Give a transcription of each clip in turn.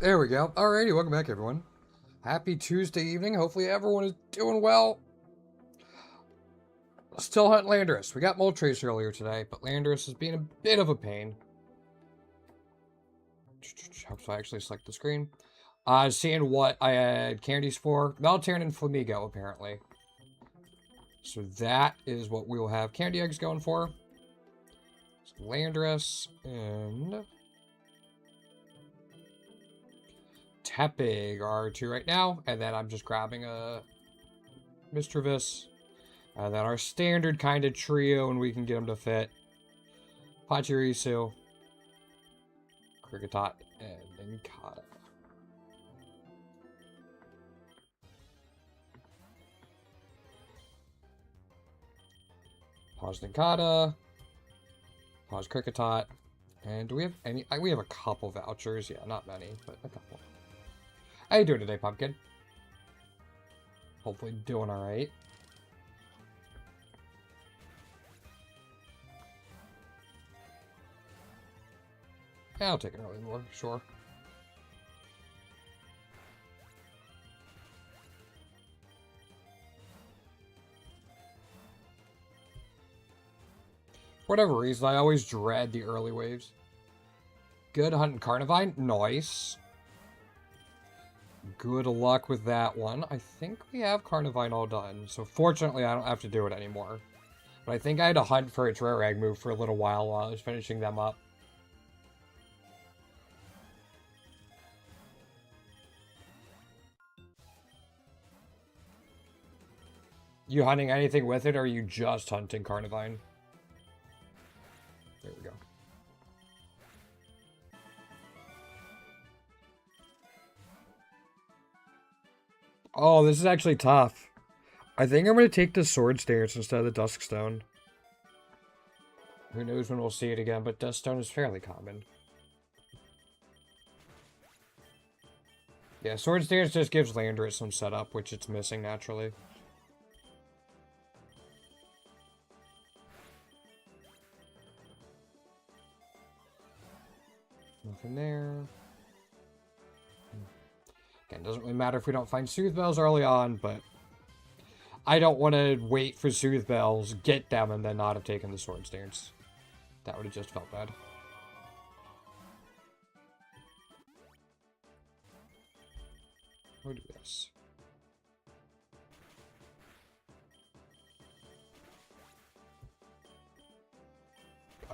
There we go. Alrighty, welcome back, everyone. Happy Tuesday evening. Hopefully everyone is doing well. Still hunting Landorus. We got Moltres earlier today, but Landorus is being a bit of a pain. So I actually select the screen. Seeing what I had candies for. Meltarin and Flamigo, apparently. So that is what we will have candy eggs going for. So Landorus and Tepig are two right now, and then I'm just grabbing a Mischievous. And then our standard kind of trio, and we can get them to fit. Pachirisu, Kricketot, and Inkata. Pause Ninkata. Pause Kricketot. And do we have any? We have a couple vouchers. Yeah, not many, but a couple. How you doing today, Pumpkin? Hopefully doing alright. Yeah, I'll take an early more, sure. For whatever reason, I always dread the early waves. Good hunting Carnivine. Nice. Good luck with that one. I think we have Carnivine all done, so fortunately I don't have to do it anymore. But I think I had to hunt for its rare egg move for a little while I was finishing them up. You hunting anything with it, or are you just hunting Carnivine? There we go. Oh, this is actually tough. I think I'm going to take the Sword Stance instead of the Dusk Stone. Who knows when we'll see it again, but Dusk Stone is fairly common. Yeah, Sword Stance just gives Landorus some setup, which it's missing naturally. Nothing there. Again, doesn't really matter if we don't find Soothe Bells early on, but I don't want to wait for Soothe Bells, get them, and then not have taken the Sword Stance. That would have just felt bad. We'll do this.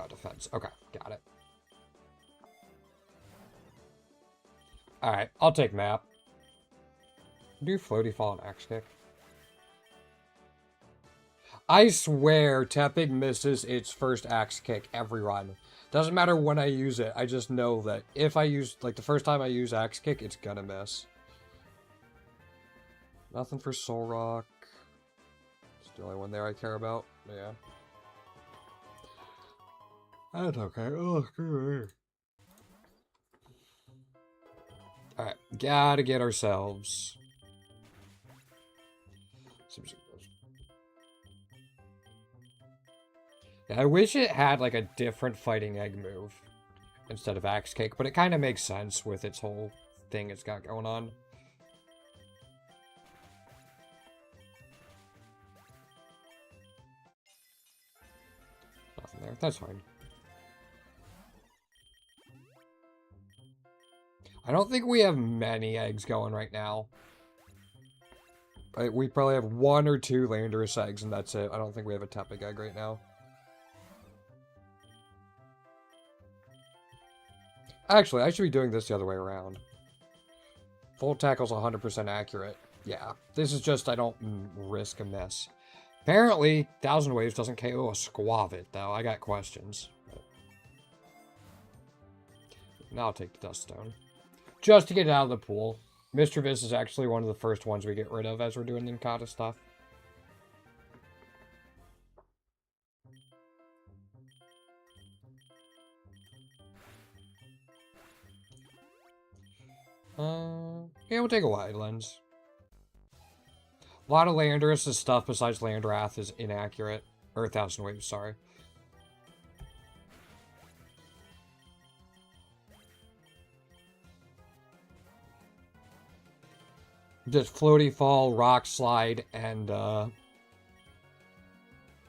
Defense. Okay, got it. Alright, I'll take map. Do Floaty Fall and Axe Kick? I swear Tepig misses its first Axe Kick every run. Doesn't matter when I use it, I just know that if I use, like the first time I use Axe Kick, it's gonna miss. Nothing for Soul Rock. It's the only one there I care about. Yeah. That's okay. Oh, good. Alright, gotta get ourselves some. Yeah, I wish it had like a different fighting egg move instead of Axe Kick, but it kind of makes sense with its whole thing it's got going on. Nothing there. That's fine. I don't think we have many eggs going right now. We probably have one or two Landorus eggs, and that's it. I don't think we have a Tepig egg right now. Actually, I should be doing this the other way around. Full Tackle's 100% accurate. Yeah, this is just I don't risk a miss. Apparently, 1000 Waves doesn't KO a Squavit, though. I got questions. Now I'll take the Dust Stone. Just to get it out of the pool. Mischievous is actually one of the first ones we get rid of as we're doing the Ninkata stuff. Yeah, we'll take a Wide Lens. A lot of Landorus' stuff besides Landwrath is inaccurate. Or 1000 Waves, sorry. Just Floaty Fall, Rock Slide, and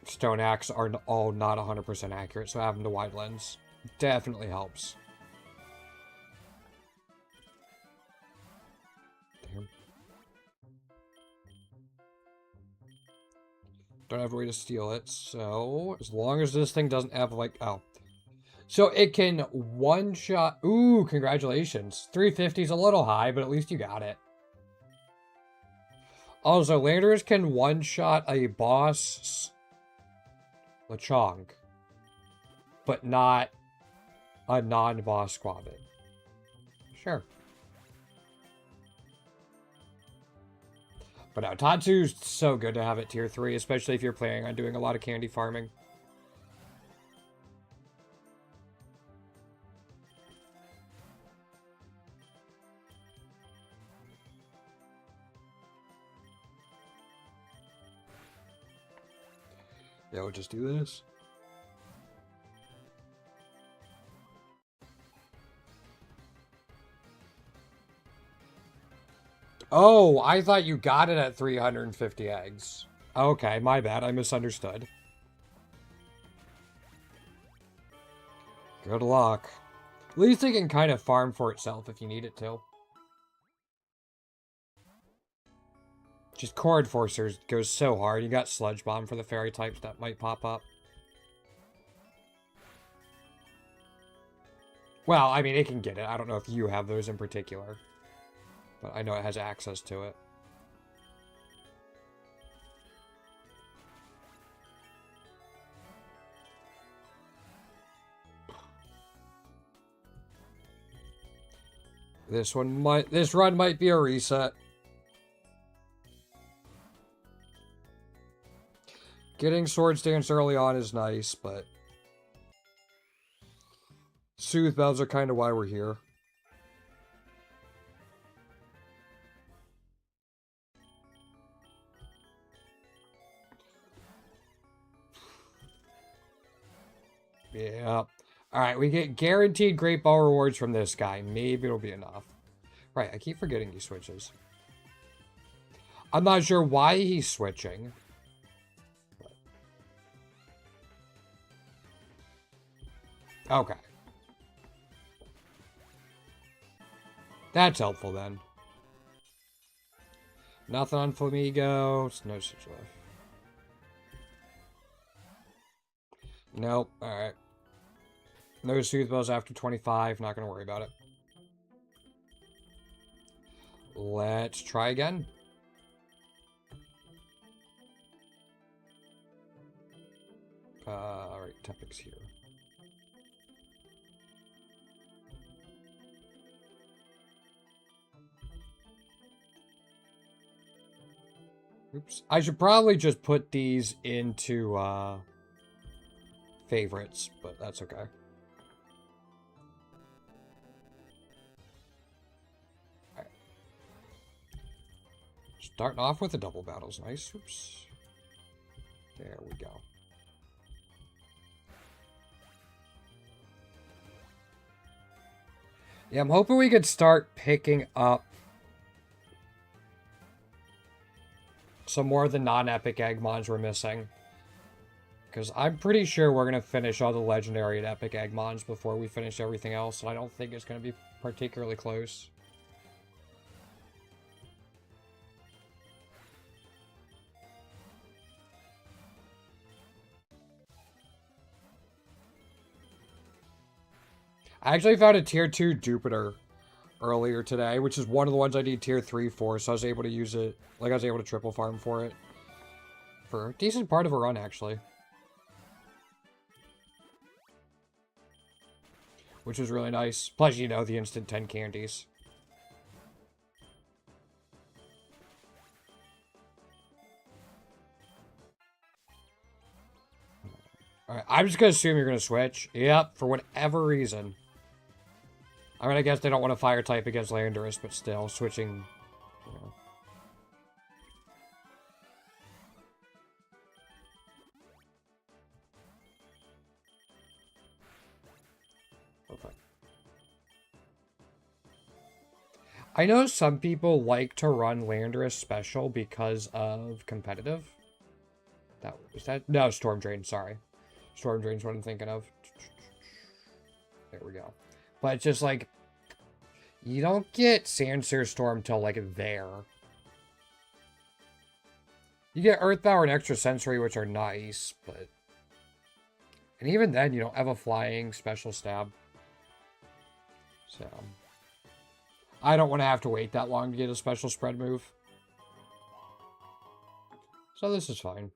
Stone Axe are all not 100% accurate, so having the wide lens definitely helps. Damn. Don't have a way to steal it, so as long as this thing doesn't have, like, oh. So it can one-shot... Ooh, congratulations. 350 is a little high, but at least you got it. Also, Landorus can one-shot a boss... Lechonk. But not a non-boss Squabit. Sure. But no, Tatsu's so good to have at tier 3, especially if you're planning on doing a lot of candy farming. Yeah, we'll just do this. Oh, I thought you got it at 350 eggs. Okay, my bad. I misunderstood. Good luck. At least it can kind of farm for itself if you need it to. Just Core Enforcers goes so hard. You got Sludge Bomb for the fairy types that might pop up. Well, I mean, it can get it. I don't know if you have those in particular. But I know it has access to it. This run might be a reset. Getting Swords Dance early on is nice, but Soothe Bells are kind of why we're here. Yeah. Alright, we get guaranteed Great Ball rewards from this guy. Maybe it'll be enough. Right, I keep forgetting he switches. I'm not sure why he's switching. Okay. That's helpful then. Nothing on Flamigo. No switch left. Nope. Alright. No Soothe Bells after 25. Not going to worry about it. Let's try again. Alright, Tepic's here. Oops. I should probably just put these into favorites, but that's okay. Alright. Starting off with the double battles. Nice. Oops. There we go. Yeah, I'm hoping we could start picking up some more of the non-epic Eggmons we're missing. Because I'm pretty sure we're going to finish all the legendary and epic Eggmons before we finish everything else. I don't think it's going to be particularly close. I actually found a tier 2 Jupiter earlier today, which is one of the ones I need tier 3 for, so I was able to use it. Like, I was able to triple farm for it. For a decent part of a run, actually. Which was really nice. Plus, you know, the instant 10 candies. Alright, I'm just gonna assume you're gonna switch. Yep, for whatever reason. I mean, I guess they don't want to fire type against Landorus, but still, switching, you know. Okay. I know some people like to run Landorus special because of competitive. No, Storm Drain, sorry. Storm Drain's what I'm thinking of. There we go. But it's just like, you don't get Sandsear Storm till like there. You get Earthbound and Extra Sensory, which are nice, but... And even then, you don't have a flying special stab. So... I don't want to have to wait that long to get a special spread move. So this is fine.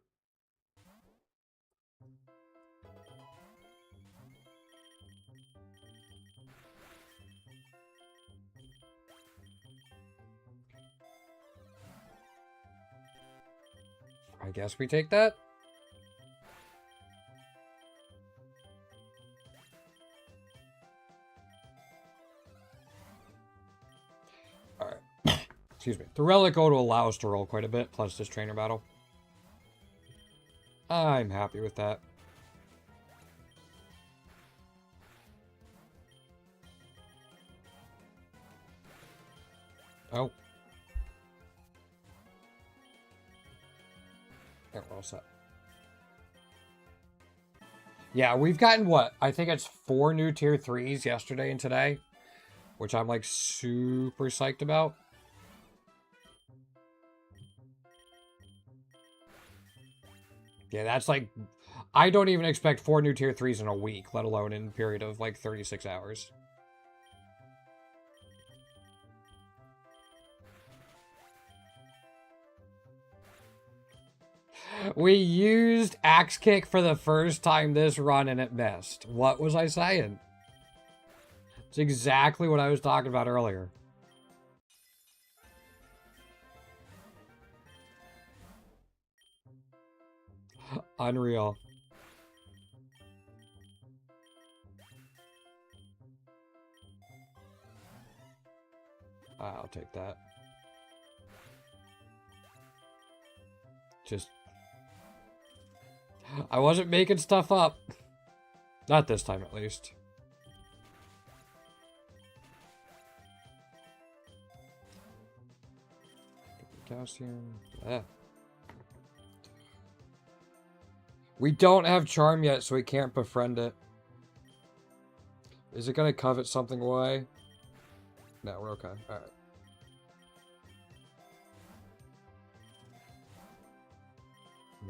I guess we take that. Alright. Excuse me. The Relic O to allow us to roll quite a bit, plus this trainer battle. I'm happy with that. Oh. There, we're all set. Yeah, we've gotten what? I think it's 4 new tier 3s yesterday and today. Which I'm like super psyched about. Yeah, that's like... I don't even expect 4 new tier 3s in a week, let alone in a period of like 36 hours. We used Axe Kick for the first time this run and it missed. What was I saying? It's exactly what I was talking about earlier. Unreal. I'll take that. Just... I wasn't making stuff up. Not this time, at least. Calcium. Yeah. We don't have Charm yet, so we can't befriend it. Is it going to covet something away? No, we're okay. Alright.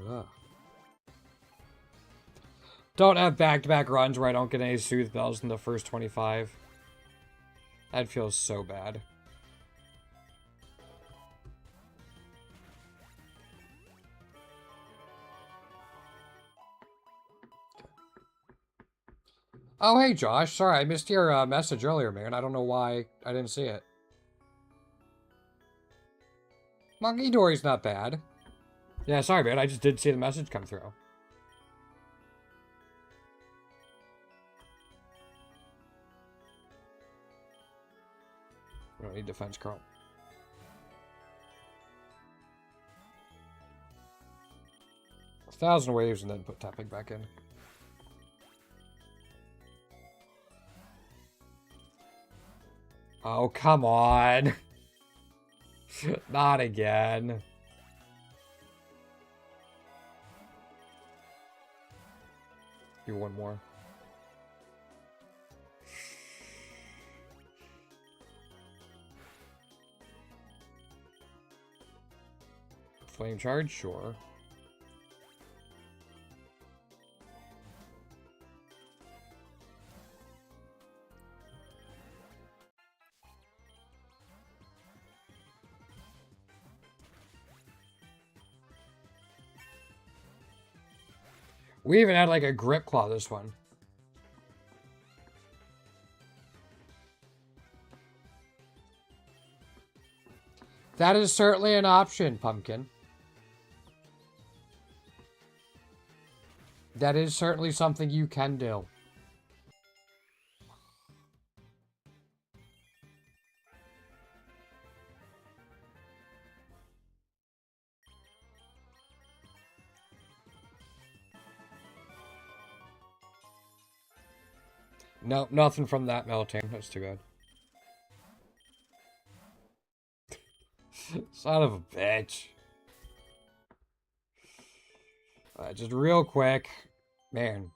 Ugh. Don't have back-to-back runs where I don't get any Soothe Bells in the first 25. That feels so bad. Oh, hey, Josh. Sorry, I missed your message earlier, man. I don't know why I didn't see it. Monkey Dory's not bad. Yeah, sorry, man. I just did see the message come through. We don't need defense curl. A 1,000 waves and then put tapping back in. Oh, come on. Not again. Do one more. Flame charge, sure. We even had like a grip claw this one. That is certainly an option, Pumpkin. That is certainly something you can do. Nope, nothing from that melting. That's too bad. Son of a bitch. Just real quick. Man.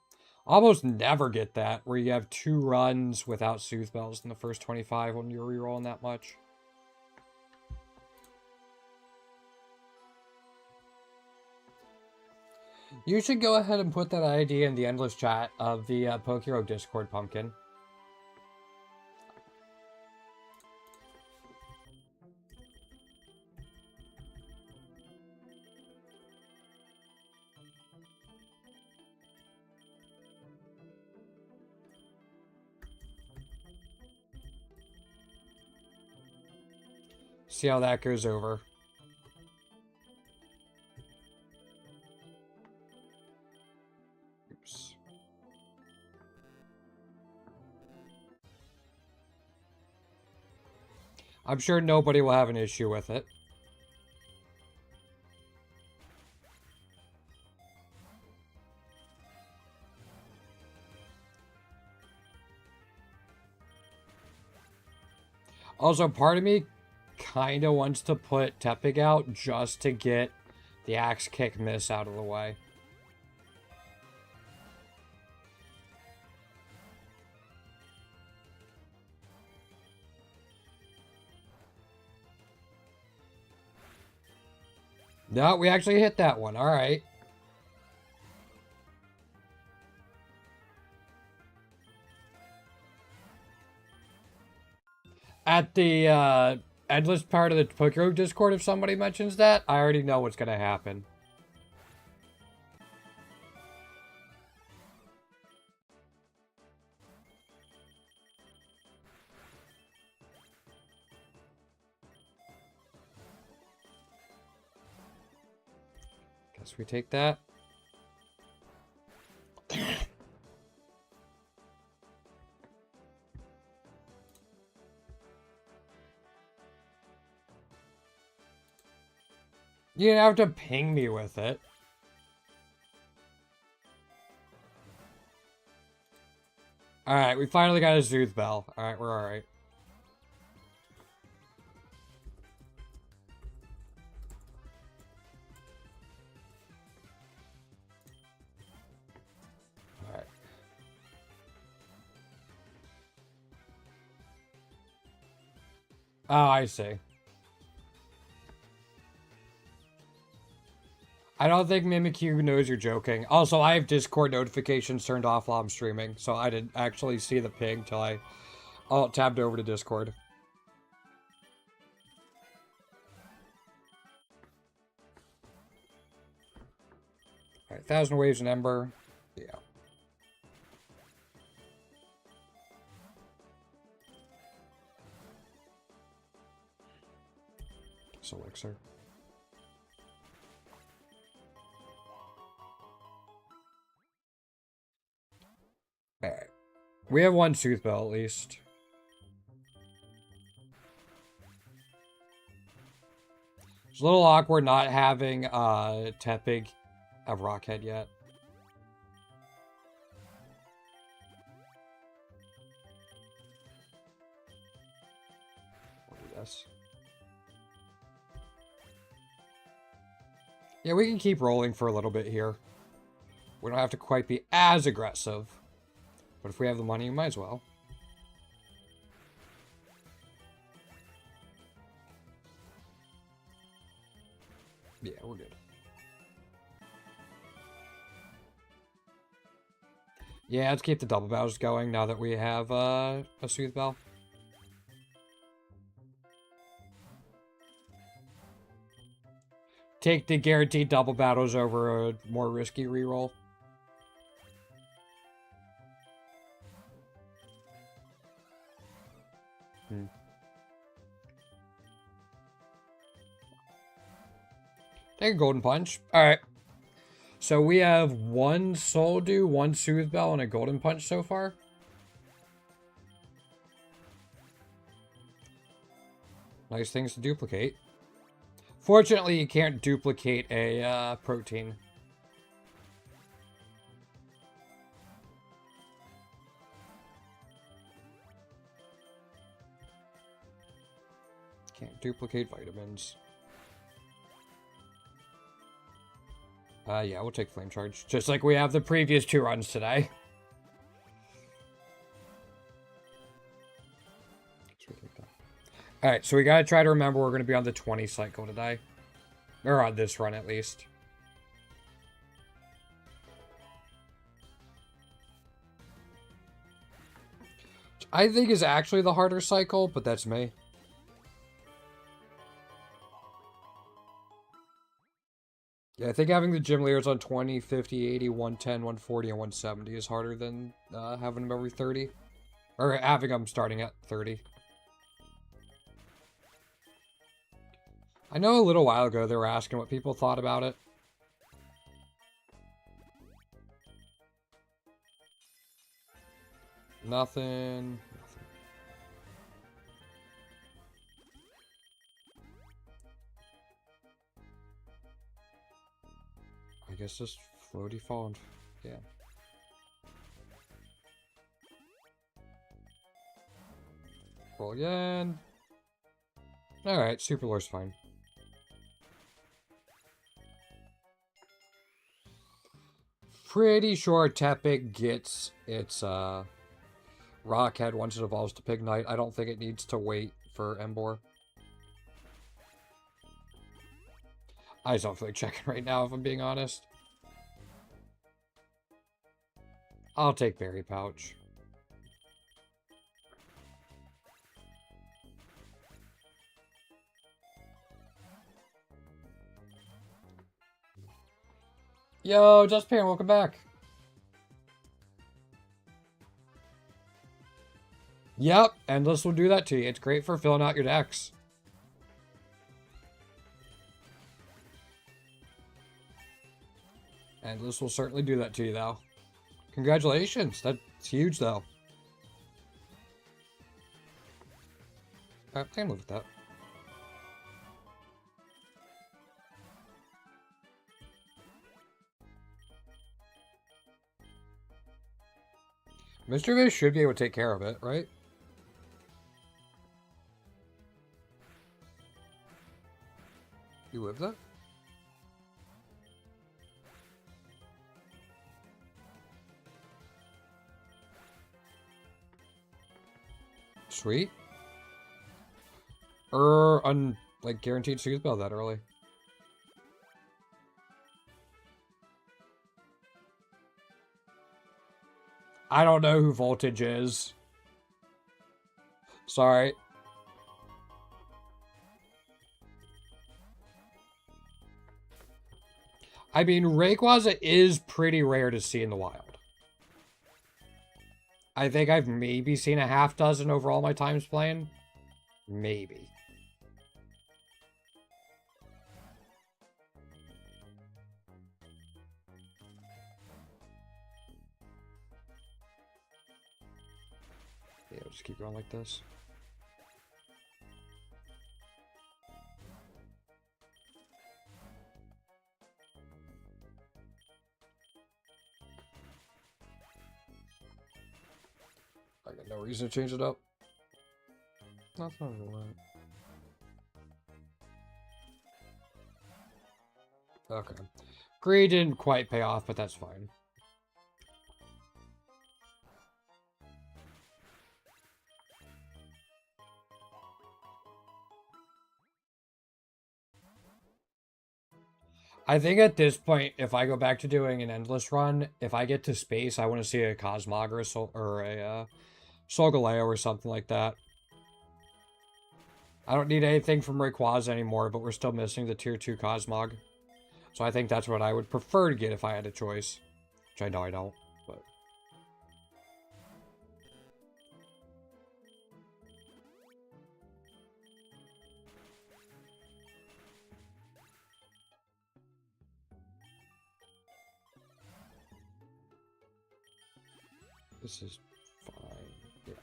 Almost never get that, where you have 2 runs without Soothe Bells in the first 25 when you're rerolling that much. You should go ahead and put that idea in the endless chat of the Pokerogue Discord, Pumpkin. See how that goes over. Oops. I'm sure nobody will have an issue with it. Also, part of me kind of wants to put Tepig out just to get the Axe Kick miss out of the way. No, we actually hit that one. All right. At the endless part of the Pokerogue Discord, if somebody mentions that, I already know what's going to happen. Guess we take that. You didn't have to ping me with it. Alright, we finally got a Soothe Bell. Alright, we're alright. Alright. Oh, I see. I don't think Mimikyu knows you're joking. Also, I have Discord notifications turned off while I'm streaming, so I didn't actually see the ping till I tabbed over to Discord. Alright, 1,000 Waves and Ember. Yeah. It's Elixir. Alright. We have 1 Soothe Bell at least. It's a little awkward not having Tepig have Rockhead yet. We'll do this. Yeah, we can keep rolling for a little bit here. We don't have to quite be as aggressive. But if we have the money, we might as well. Yeah, we're good. Yeah, let's keep the double bows going now that we have a Soothe Bell. Take the guaranteed double battles over a more risky reroll. Take a Golden Punch. Alright. So we have 1 Soul Dew, 1 Soothe Bell, and a Golden Punch so far. Nice things to duplicate. Fortunately, you can't duplicate a protein. Can't duplicate vitamins. Yeah, we'll take Flame Charge. Just like we have the previous 2 runs today. Alright, so we gotta try to remember we're gonna be on the 20 cycle today. Or on this run, at least. Which I think is actually the harder cycle, but that's me. Yeah, I think having the gym leaders on 20, 50, 80, 110, 140, and 170 is harder than having them every 30. Or having them starting at 30. I know a little while ago they were asking what people thought about it. Nothing. I guess just floaty fall and yeah. Roll again. Alright, super lore's fine. Pretty sure Tepig gets its Rock Head once it evolves to Pignite. I don't think it needs to wait for Emboar. I just don't feel like checking right now, if I'm being honest. I'll take Berry Pouch. Yo, Just Parent, welcome back. Yep, Endless will do that to you. It's great for filling out your decks. Endless will certainly do that to you, though. Congratulations. That's huge, though. I can live with that. Mr. Viz should be able to take care of it, right? You live that? Sweet. Like, guaranteed Soothe Bell that early. I don't know who Voltage is. Sorry. I mean, Rayquaza is pretty rare to see in the wild. I think I've maybe seen a half dozen over all my times playing. Maybe. Yeah, we'll just keep going like this. I got no reason to change it up. That's not right. Okay. Greed didn't quite pay off, but that's fine. I think at this point, if I go back to doing an endless run, if I get to space, I want to see a Cosmog or a Solgaleo or something like that. I don't need anything from Rayquaza anymore, but we're still missing the tier 2 Cosmog. So I think that's what I would prefer to get if I had a choice. Which I know I don't, but... This is fine. Yeah.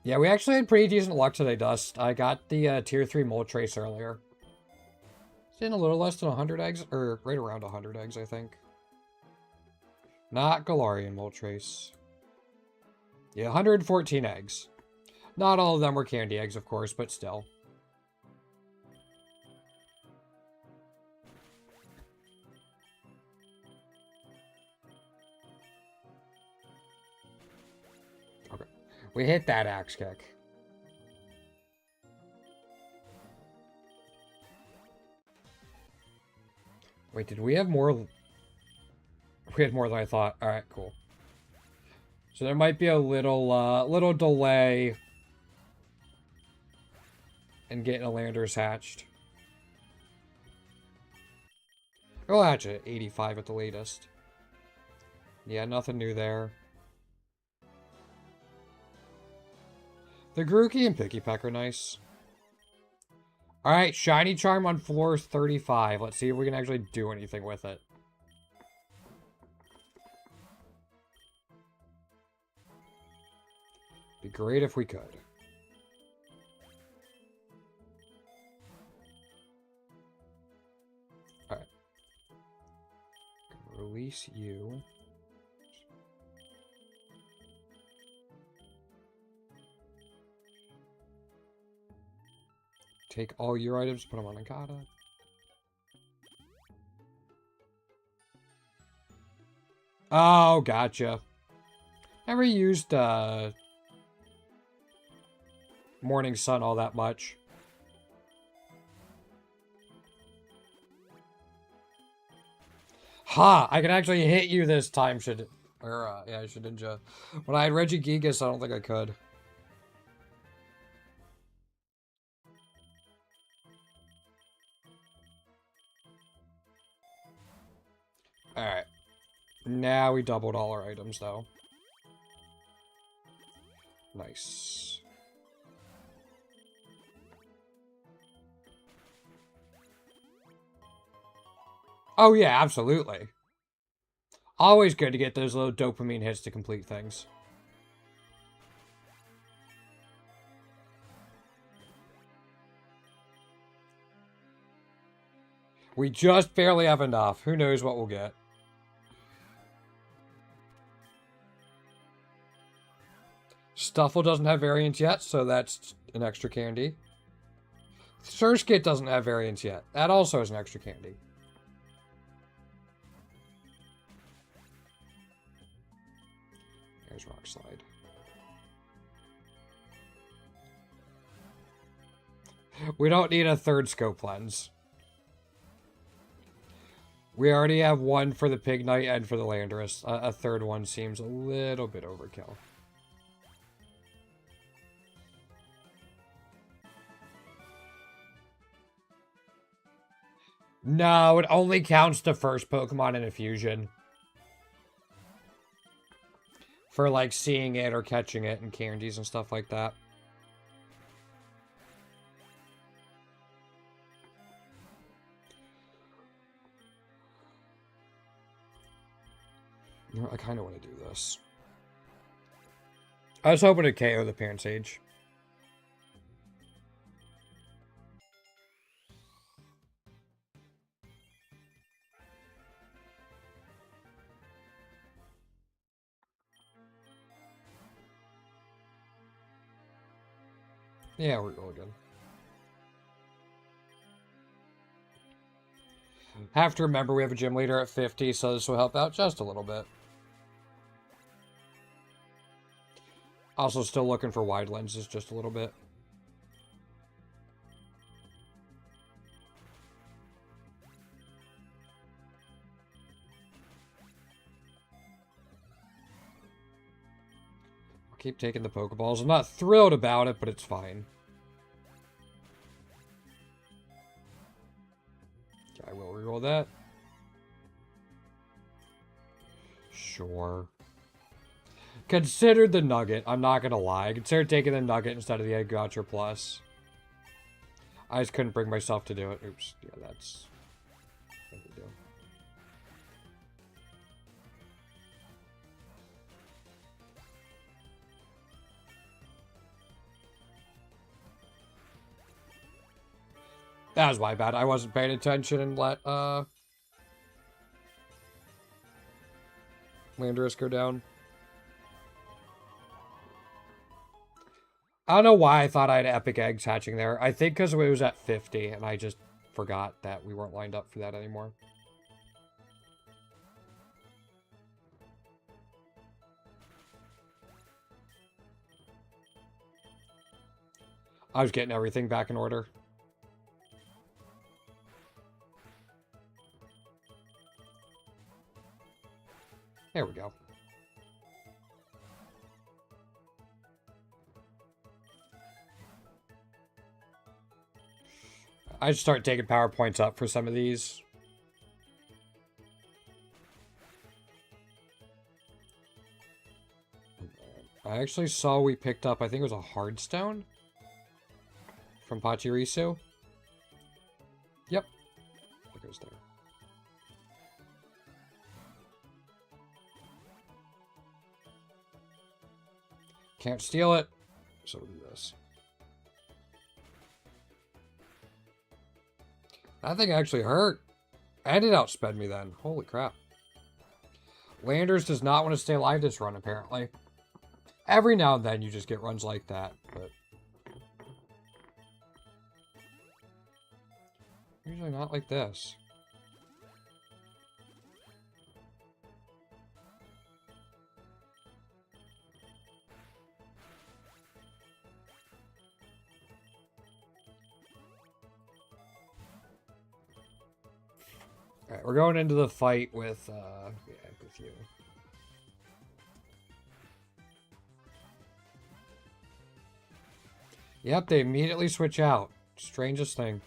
Yeah, we actually had pretty decent luck today, Dust. I got the tier 3 Moltres earlier. It's in a little less than 100 eggs, or right around 100 eggs, I think. Not Galarian Moltres. Yeah, 114 eggs. Not all of them were candy eggs, of course, but still. We hit that axe kick. Wait, did we have more? We had more than I thought. Alright, cool. So there might be a little delay in getting a Landorus hatched. We'll hatch it at 85 at the latest. Yeah, nothing new there. The Grookey and Pikipek are nice. Alright, Shiny Charm on floor 35. Let's see if we can actually do anything with it. Be great if we could. Alright. Release you. Take all your items, put them on Agata. Oh, gotcha. Never used Morning Sun all that much. Ha! I can actually hit you this time, yeah, Shedinja. When I had Regigigas, I don't think I could. Alright. Now we doubled all our items, though. Nice. Oh, yeah, absolutely. Always good to get those little dopamine hits to complete things. We just barely have enough. Who knows what we'll get. Stuffle doesn't have variants yet, so that's an extra candy. Surskit doesn't have variants yet. That also is an extra candy. There's Rock Slide. We don't need a third scope lens. We already have one for the Pignite and for the Landorus. A third one seems a little bit overkill. No, it only counts the first Pokemon in a fusion. For, like, seeing it or catching it in candies and stuff like that. You know, I kind of want to do this. I was hoping to KO the Pansage. Yeah, we're really good. Have to remember we have a gym leader at 50, so this will help out just a little bit. Also still looking for wide lenses just a little bit. I'll keep taking the Pokeballs. I'm not thrilled about it, but it's fine. I will reroll that. Sure. Considered the Nugget. I'm not gonna lie. I considered taking the Nugget instead of the Egg Gotcha Plus. I just couldn't bring myself to do it. Oops. Yeah, that's... what we do. That was my bad. I wasn't paying attention and let, Landorus go down. I don't know why I thought I had epic eggs hatching there. I think because it was at 50, and I just forgot that we weren't lined up for that anymore. I was getting everything back in order. There we go. I should start taking PowerPoints up for some of these. I actually saw we picked up, I think it was a hardstone from Pachirisu. Yep. It goes there. Can't steal it, so we'll do this. That thing actually hurt. And it outsped me then. Holy crap. Landorus does not want to stay alive this run, apparently. Every now and then you just get runs like that, but... usually not like this. Alright, we're going into the fight with, with you. Yep, they immediately switch out. Strangest thing.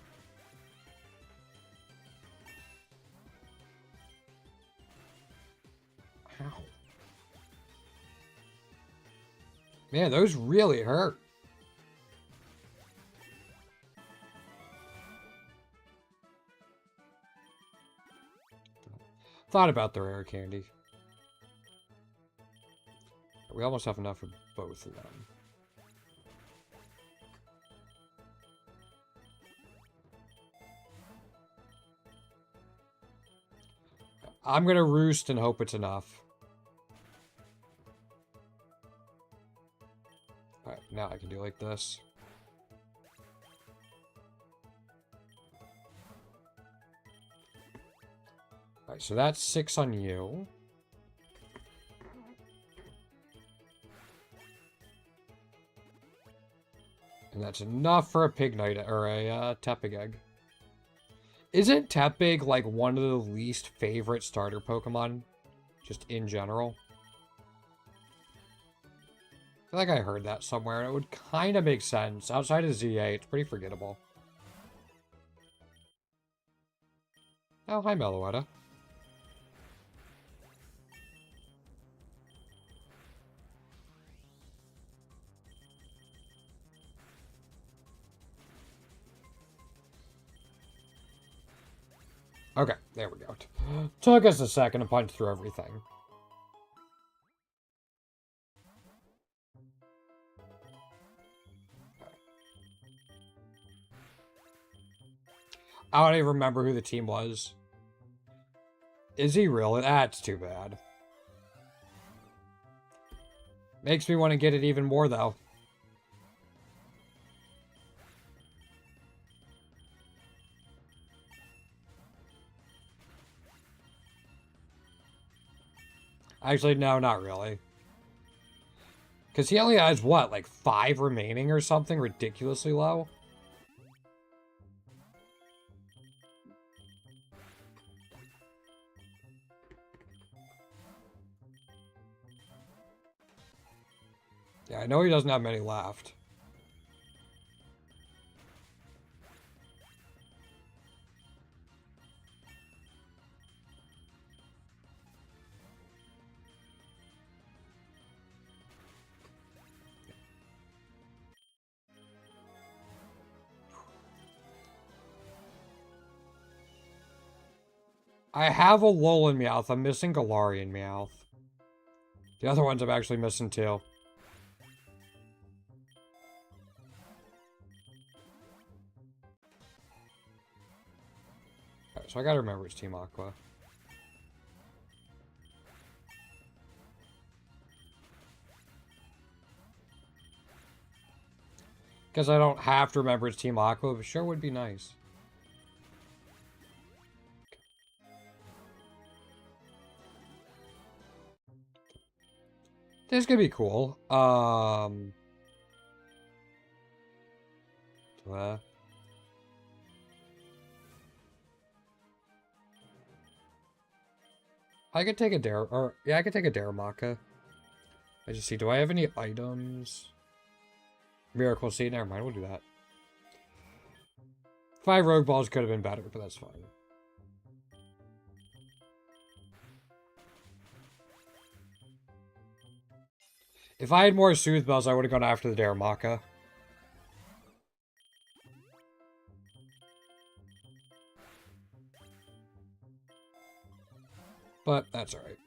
Ow. Man, those really hurt. Thought about the rare candy. We almost have enough for both of them. I'm gonna roost and hope it's enough. Alright, now I can do like this. Alright, so that's 6 on you. And that's enough for a Pignite, or a Tepig egg. Isn't Tepig like one of the least favorite starter Pokemon? Just in general? I feel like I heard that somewhere, and it would kind of make sense. Outside of ZA, it's pretty forgettable. Oh, hi, Meloetta. Okay, there we go. Took us a second to punch through everything. I don't even remember who the team was. Is he really? That's too bad. Makes me want to get it even more, though. Actually, no, not really. Because he only has, what, like 5 remaining or something ridiculously low? Yeah, I know he doesn't have many left. I have a Alolan Meowth. I'm missing Galarian Meowth. The other ones I'm actually missing too. Alright, so I gotta remember it's Team Aqua. Because I don't have to remember it's Team Aqua, but sure would be nice. This could be cool. I could take a yeah, I could take a Daramaka. I just see, do I have any items? Miracle Seed, never mind, we'll do that. 5 Rogue Balls could have been better, but that's fine. If I had more Soothe Bells, I would have gone after the Daramaka. But that's alright.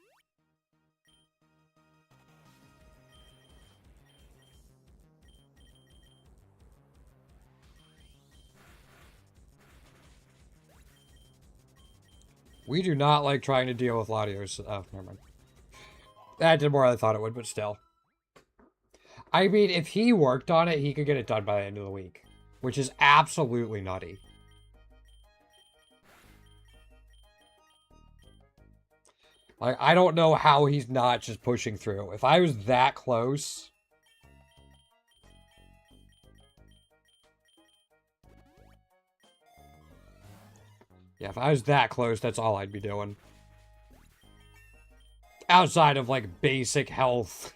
We do not like trying to deal with Latios. Oh, never mind. That did more than I thought it would, but still. I mean, if he worked on it, he could get it done by the end of the week. Which is absolutely nutty. Like, I don't know how he's not just pushing through. If I was that close... Yeah, if I was that close, that's all I'd be doing. Outside of, like, basic health.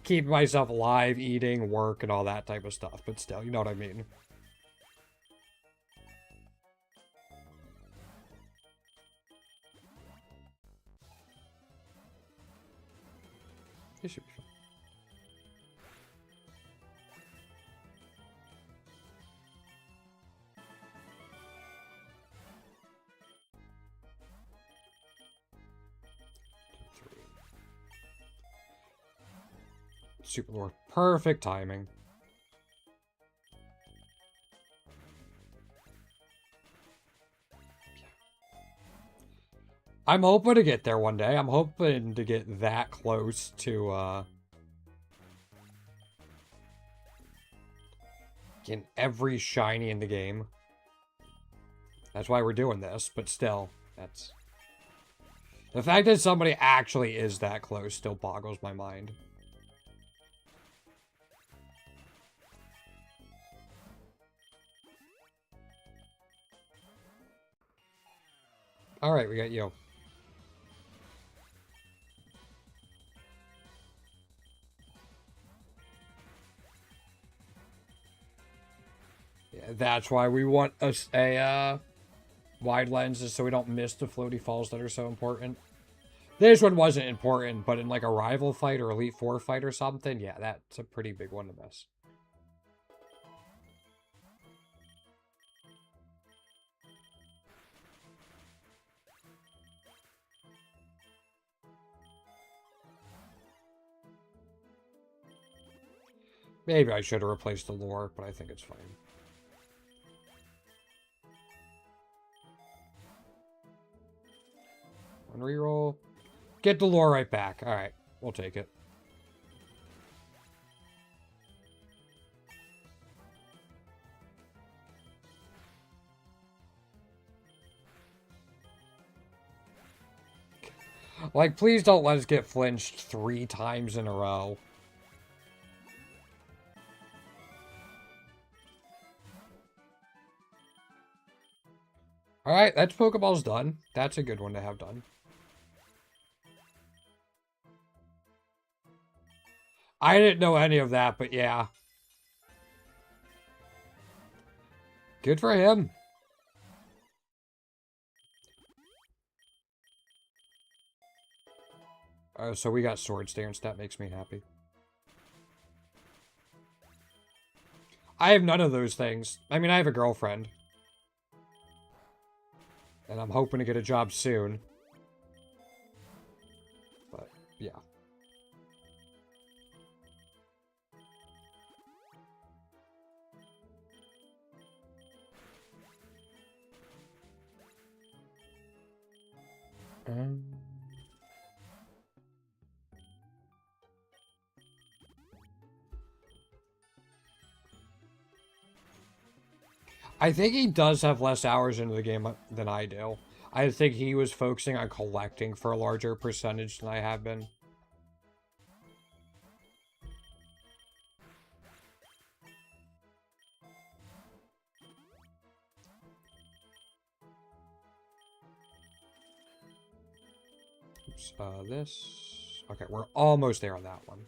Keeping myself alive, eating, work, and all that type of stuff. But still, you know what I mean. It should be fine. Super Lord. Perfect timing. I'm hoping to get there one day. I'm hoping to get that close to, getting every shiny in the game. That's why we're doing this, but still, that's... The fact that somebody actually is that close still boggles my mind. Alright, we got you. Yeah, that's why we want a wide lenses so we don't miss the floaty falls that are so important. This one wasn't important, but in like a rival fight or Elite Four fight or something, yeah, that's a pretty big one to miss. Maybe I should have replaced the lore, but I think it's fine. One reroll. Get the lore right back. Alright, we'll take it. Like, please don't let us get flinched 3 times in a row. Alright, that's Pokeball's done. That's a good one to have done. I didn't know any of that, but yeah. Good for him. So we got Sword Stance. That makes me happy. I have none of those things. I mean, I have a girlfriend. And I'm hoping to get a job soon. But, yeah. I think he does have less hours into the game than I do. I think he was focusing on collecting for a larger percentage than I have been. Oops. This. Okay, we're almost there on that one.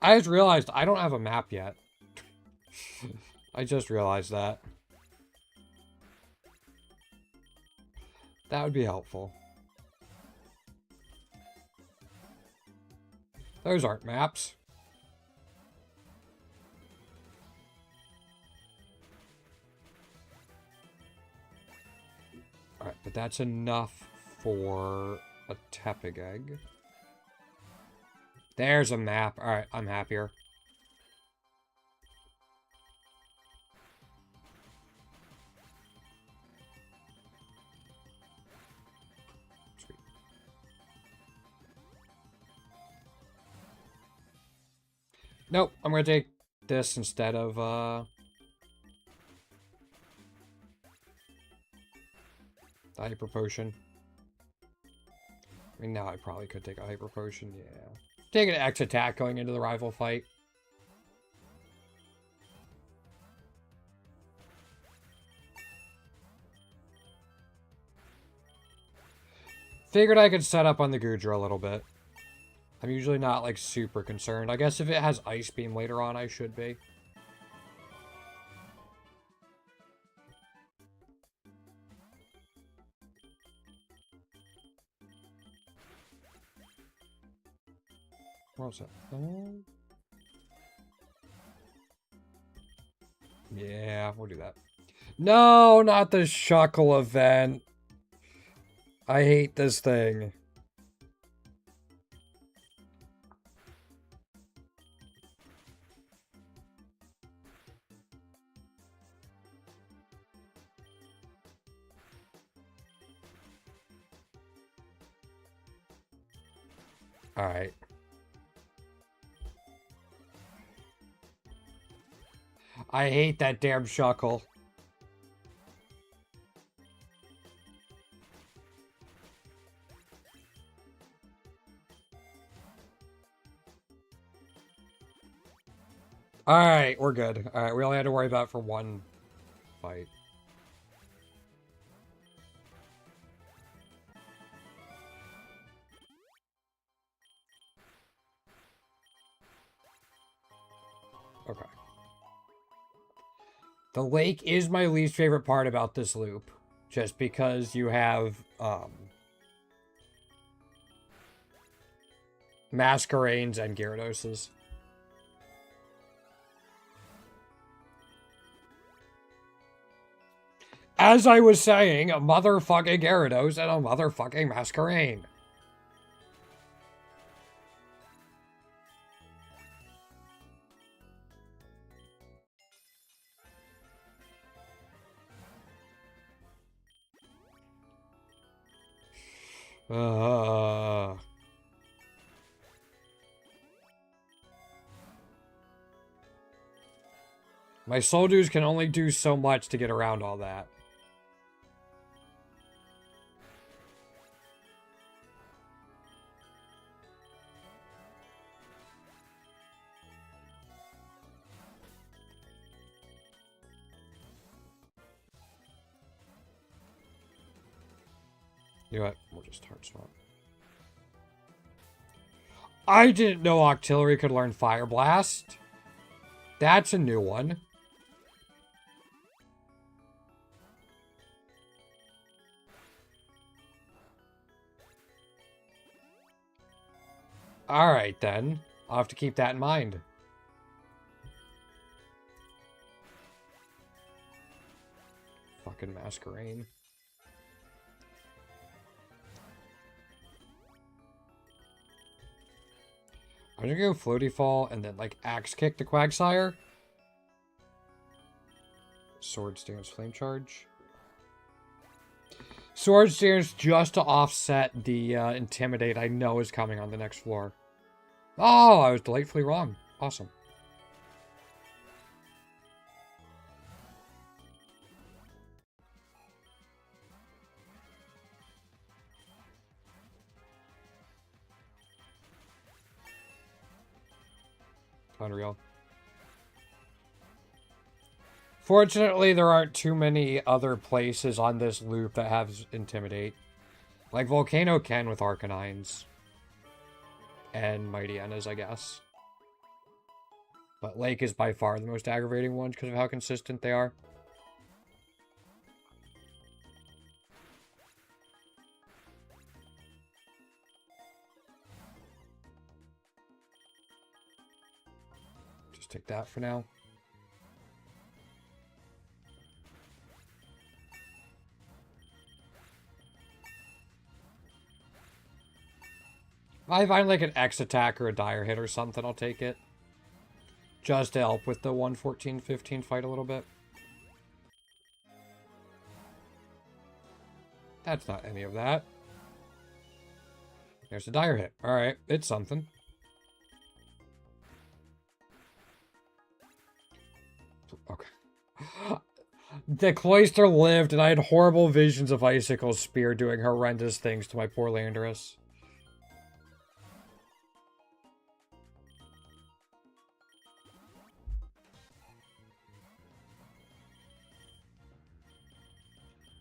I just realized I don't have a map yet. I just realized that. That would be helpful. Those aren't maps. Alright, but that's enough for a Tepig egg. There's a map. Alright, I'm happier. Sweet. Nope, I'm gonna take this instead of, the Hyper Potion. I mean, now I probably could take a Hyper Potion, yeah. Take an X attack going into the rival fight. Figured I could set up on the Goodra a little bit. I'm usually not, like, super concerned. I guess if it has Ice Beam later on, I should be. What was that? Yeah, we'll do that. No, not the Shuckle event. I hate this thing. Alright. I hate that damn Shuckle. Alright, we're good. Alright, we only had to worry about it for one fight. Okay. The lake is my least favorite part about this loop. Just because you have, Masquerains and Gyarados. As I was saying, a motherfucking Gyarados and a motherfucking Masquerain. My soldiers can only do so much to get around all that. You know what? We'll just Heart Swap. I didn't know Octillery could learn Fire Blast. That's a new one. Alright then. I'll have to keep that in mind. Fucking Masquerain. I'm gonna go Floaty Fall and then, like, Axe Kick the Quagsire. Swords Dance Flame Charge. Swords Dance just to offset the Intimidate I know is coming on the next floor. Oh, I was delightfully wrong. Awesome. Unreal. Fortunately, there aren't too many other places on this loop that have Intimidate. Like Volcano can with Arcanines. And Mighty Enas, I guess. But Lake is by far the most aggravating one because of how consistent they are. Just take that for now. If I find like an X attack or a dire hit or something, I'll take it. Just to help with the 114-15 fight a little bit. That's not any of that. There's a dire hit. Alright, it's something. Okay. The Cloister lived, and I had horrible visions of Icicle Spear doing horrendous things to my poor Landorus.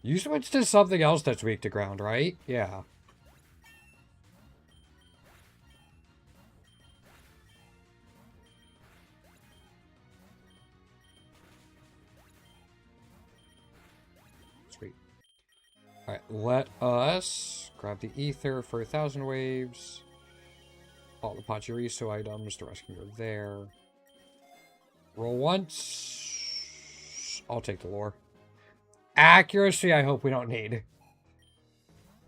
You switched to something else that's weak to ground, right? Yeah. Sweet. Alright, let us grab the Ether for 1,000 waves. All the Pachirisu items. The rest can go there. Roll once. I'll take the lore. Accuracy, I hope we don't need.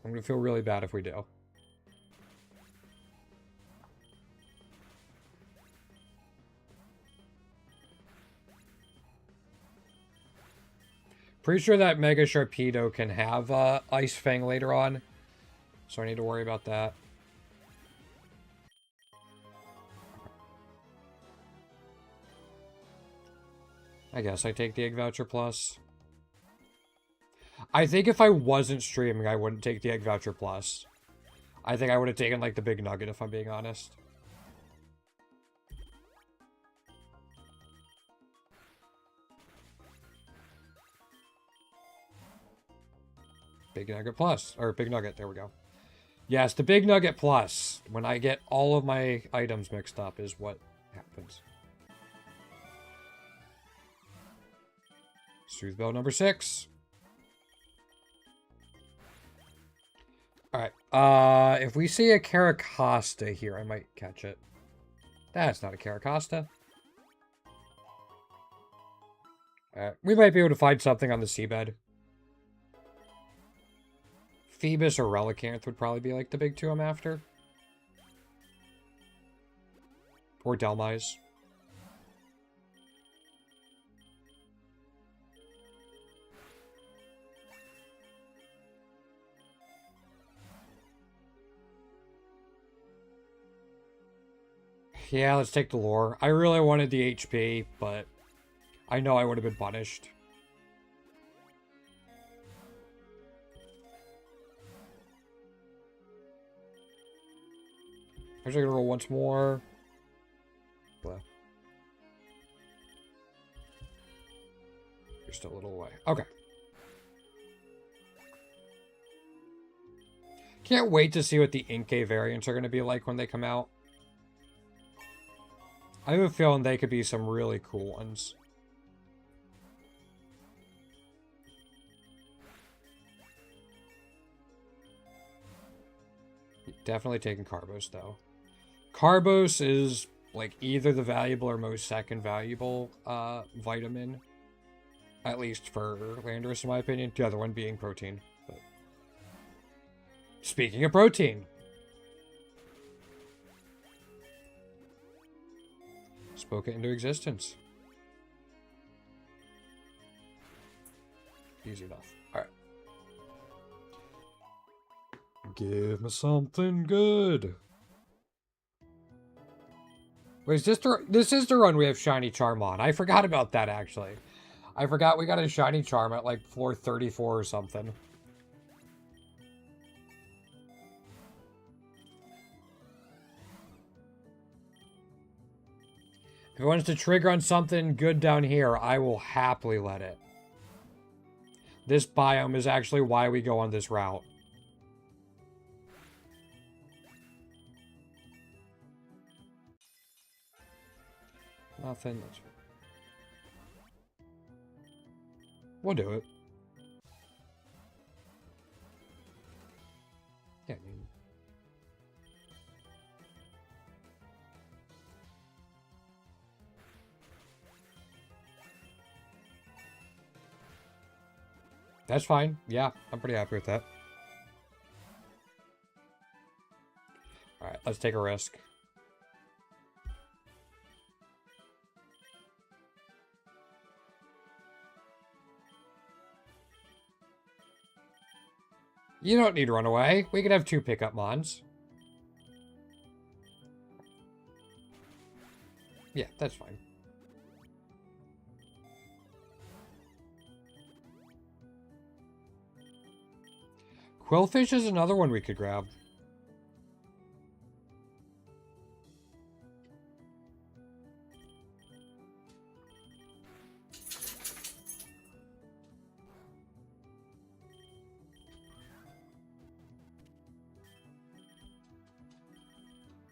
I'm going to feel really bad if we do. Pretty sure that Mega Sharpedo can have Ice Fang later on. So I need to worry about that. I guess I take the Egg Voucher Plus. I think if I wasn't streaming, I wouldn't take the Egg Voucher Plus. I think I would have taken, like, the Big Nugget, if I'm being honest. Big Nugget Plus. Or Big Nugget, there we go. Yes, the Big Nugget Plus. When I get all of my items mixed up is what happens. Soothe Bell number 6. Alright, if we see a Caracosta here, I might catch it. That's not a Caracosta. We might be able to find something on the seabed. Phoebus or Relicanth would probably be like the big two I'm after. Or Delmise. Yeah, let's take the lore. I really wanted the HP, but I know I would have been punished. I'm just gonna roll once more. Blah. You're still a little away. Okay. Can't wait to see what the Inkay variants are going to be like when they come out. I have a feeling they could be some really cool ones. Definitely taking Carbos, though. Carbos is, like, either the valuable or most second valuable vitamin. At least for Landorus, in my opinion. The other one being protein. But... Speaking of protein. Spoke it into existence. Easy enough. Alright. Give me something good. Wait, this is the run we have Shiny Charm on. I forgot about that, actually. I forgot we got a Shiny Charm at, like, floor 34 or something. it wants to trigger on something good down here, I will happily let it. This biome is actually why we go on this route. Nothing. We'll do it. Yeah, I mean... That's fine. Yeah, I'm pretty happy with that. Alright, let's take a risk. You don't need to run away. We can have 2 pickup mons. Yeah, that's fine. Quillfish is another one we could grab.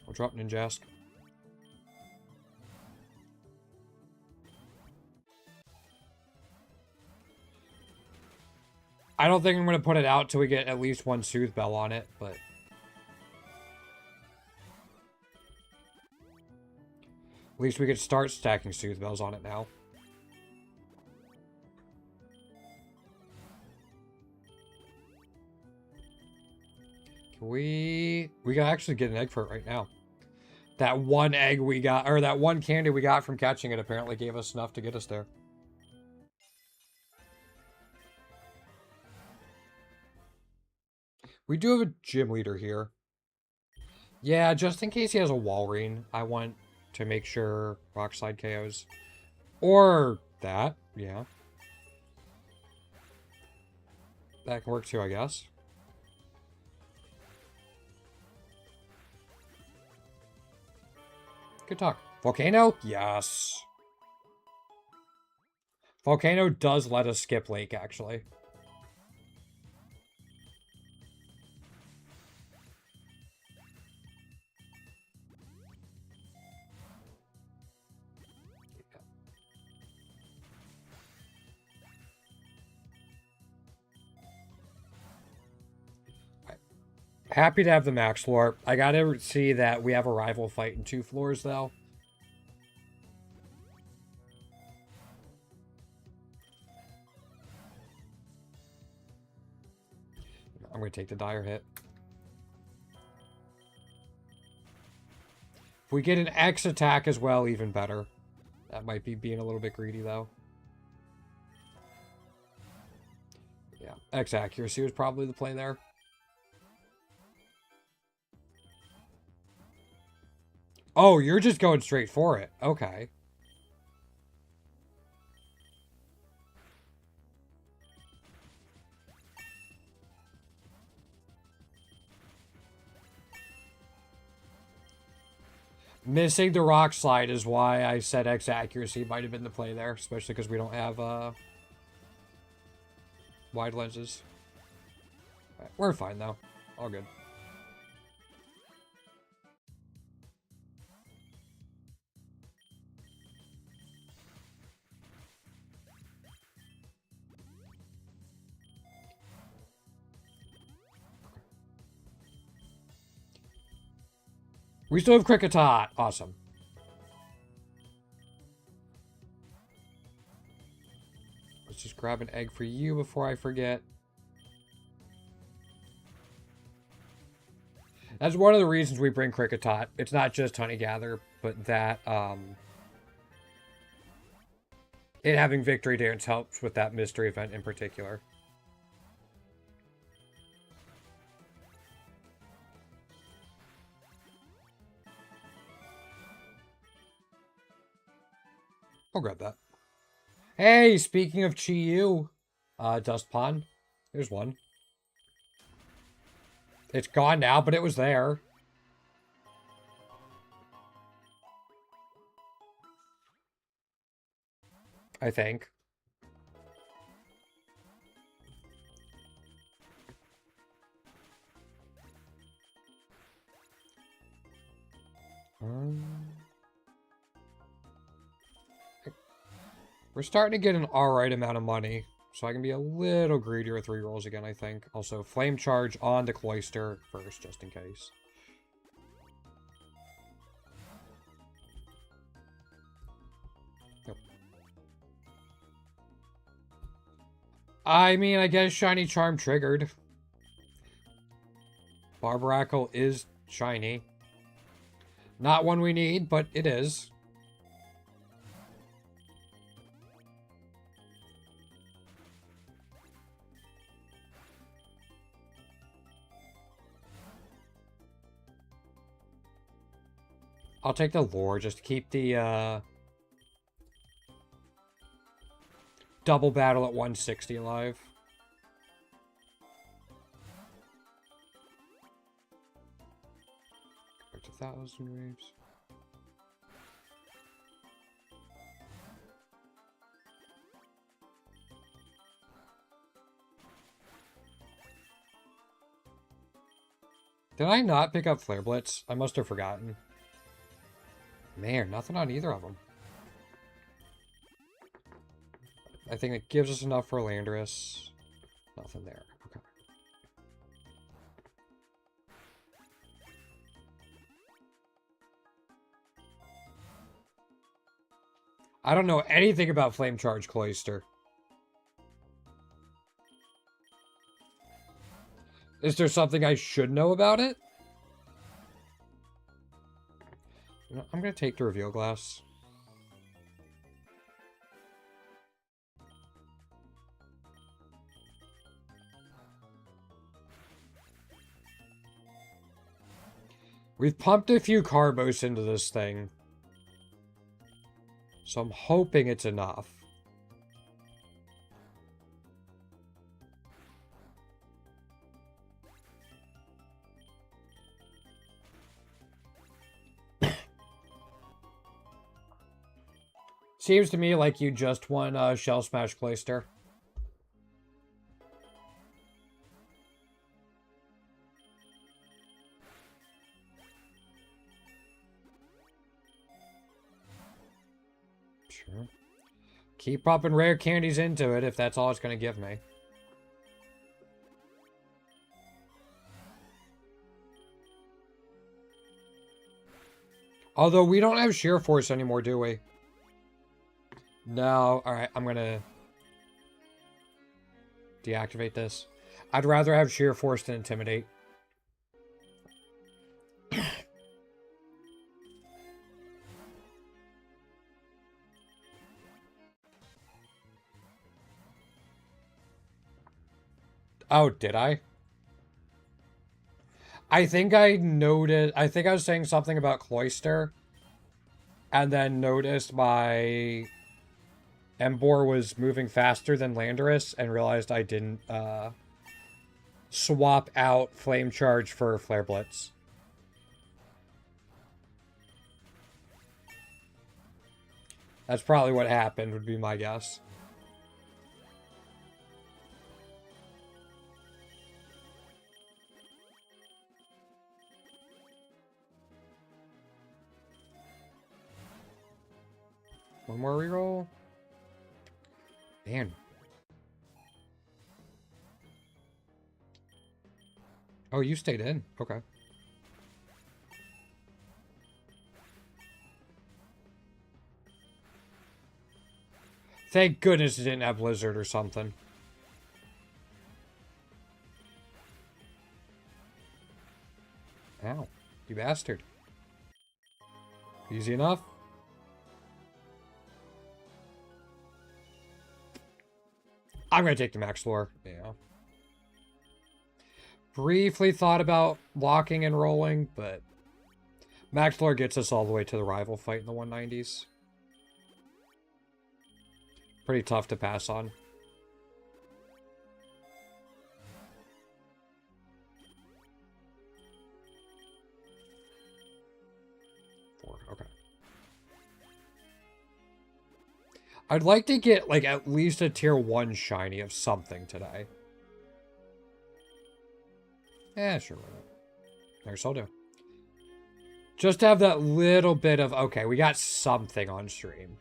We'll drop Ninjask. I don't think I'm going to put it out till we get at least 1 Soothe Bell on it, but... At least we could start stacking Soothe Bells on it now. Can we can actually get an egg for it right now. That 1 egg we got, or that 1 candy we got from catching it apparently gave us enough to get us there. We do have a gym leader here. Yeah, just in case he has a Walrein, I want to make sure Rock Slide KOs. Or that, yeah. That can work too, I guess. Good talk. Volcano? Yes. Volcano does let us skip Lake, actually. Happy to have the max floor. I gotta see that we have a rival fight in 2 floors, though. I'm gonna take the dire hit. If we get an X attack as well, even better. That might be being a little bit greedy, though. Yeah, X accuracy was probably the play there. Oh, you're just going straight for it. Okay. Missing the rock slide is why I said X accuracy might have been the play there, especially because we don't have wide lenses. Right, we're fine though. All good. We still have Kricketot. Awesome. Let's just grab an egg for you before I forget. That's one of the reasons we bring Kricketot. It's not just Honey Gather, but that it having Victory Dance helps with that mystery event in particular. I'll grab that. Hey, speaking of Chi-Yu, Dust Pond. There's one. It's gone now, but it was there. I think. We're starting to get an alright amount of money, so I can be a little greedier with rerolls again, I think. Also, Flame Charge on the Cloister first, just in case. Nope. I mean, I guess Shiny Charm triggered. Barbaracle is shiny. Not one we need, but it is. I'll take the lore just to keep the double battle at 160 alive. Back to 1,000 waves. Did I not pick up Flare Blitz? I must have forgotten. Man, nothing on either of them. I think it gives us enough for Landorus. Nothing there. Okay. I don't know anything about Flame Charge Cloister. Is there something I should know about it? You know, I'm going to take the Reveal Glass. We've pumped a few Carbos into this thing. So I'm hoping it's enough. Seems to me like you just won Shell Smash Cloister. Sure. Keep popping rare candies into it if that's all it's going to give me. Although we don't have Sheer Force anymore, do we? No. Alright, I'm going to deactivate this. I'd rather have Sheer Force than Intimidate. Oh, did I? I think I noted... I think I was saying something about Cloister. And then noticed my Emboar was moving faster than Landorus. And realized I didn't swap out Flame Charge for Flare Blitz. That's probably what happened, would be my guess. One more reroll. Man. Oh, you stayed in. Okay. Thank goodness it didn't have Blizzard or something. Ow. You bastard. Easy enough. I'm going to take the Max Lore. Yeah. Briefly thought about blocking and rolling, but Max Lore gets us all the way to the rival fight in the 190s. Pretty tough to pass on. Okay. I'd like to get, like, at least a tier 1 shiny of something today. Yeah, sure. There's all do. Just to have that little bit of, okay, we got something on stream.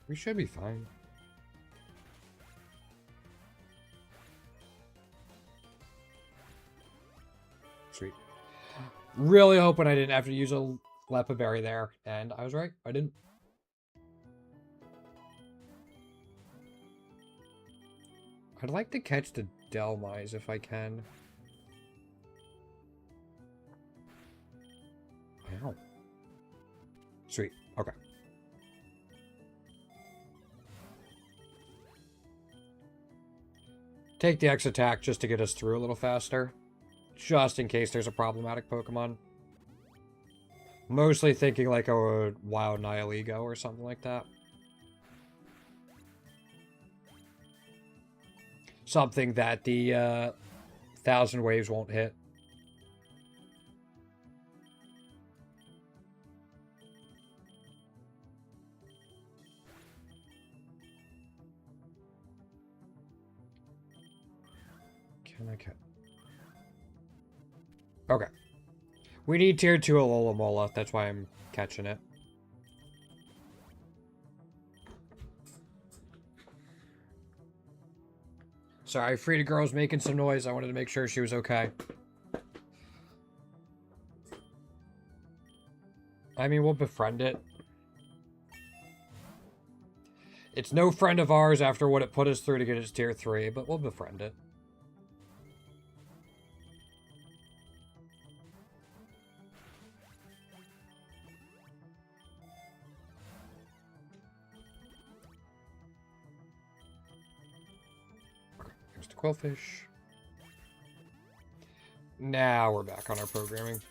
We should be fine. Sweet. Really hoping I didn't have to use a Lepa Berry there, and I was right. I didn't. I'd like to catch the Delmise if I can. Wow. Sweet. Okay. Take the X attack just to get us through a little faster. Just in case there's a problematic Pokemon. Mostly thinking like a Wild Nihilego or something like that. Something that the 1,000 waves won't hit. Can I catch? Okay. We need tier 2 Alola. That's why I'm catching it. Sorry, Frida Girl's making some noise. I wanted to make sure she was okay. I mean, we'll befriend it. It's no friend of ours after what it put us through to get its tier 3, but we'll befriend it. Here's the Quillfish. Now we're back on our programming.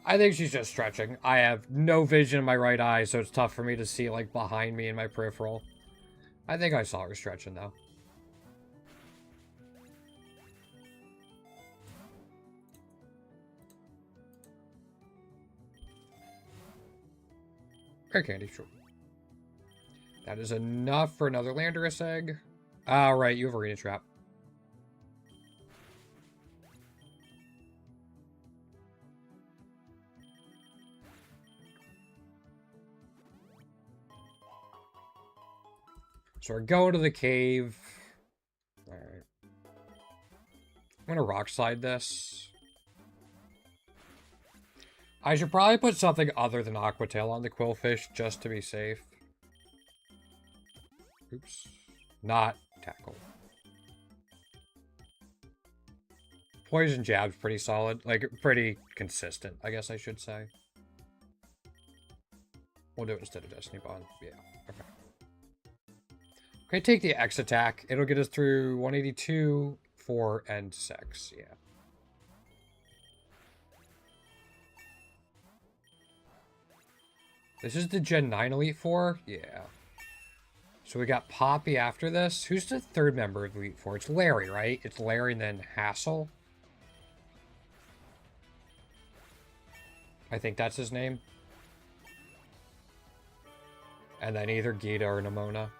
I think she's just stretching. I have no vision in my right eye, so it's tough for me to see, like, behind me in my peripheral. I think I saw her stretching, though. Air candy, sure. That is enough for another Landorus egg. Alright, you have Arena Trap. So we're going to the cave. Alright. I'm gonna Rock Slide this. I should probably put something other than Aqua Tail on the Quillfish just to be safe. Oops. Not Tackle. Poison Jab's pretty solid. Like, pretty consistent, I guess I should say. We'll do it instead of Destiny Bond. Yeah, okay. Okay, take the X attack. It'll get us through 182, 4, and 6. Yeah. This is the Gen 9 Elite Four? Yeah. So we got Poppy after this. Who's the third member of Elite Four? It's Larry, right? It's Larry and then Hassel. I think that's his name. And then either Gita or Nimona.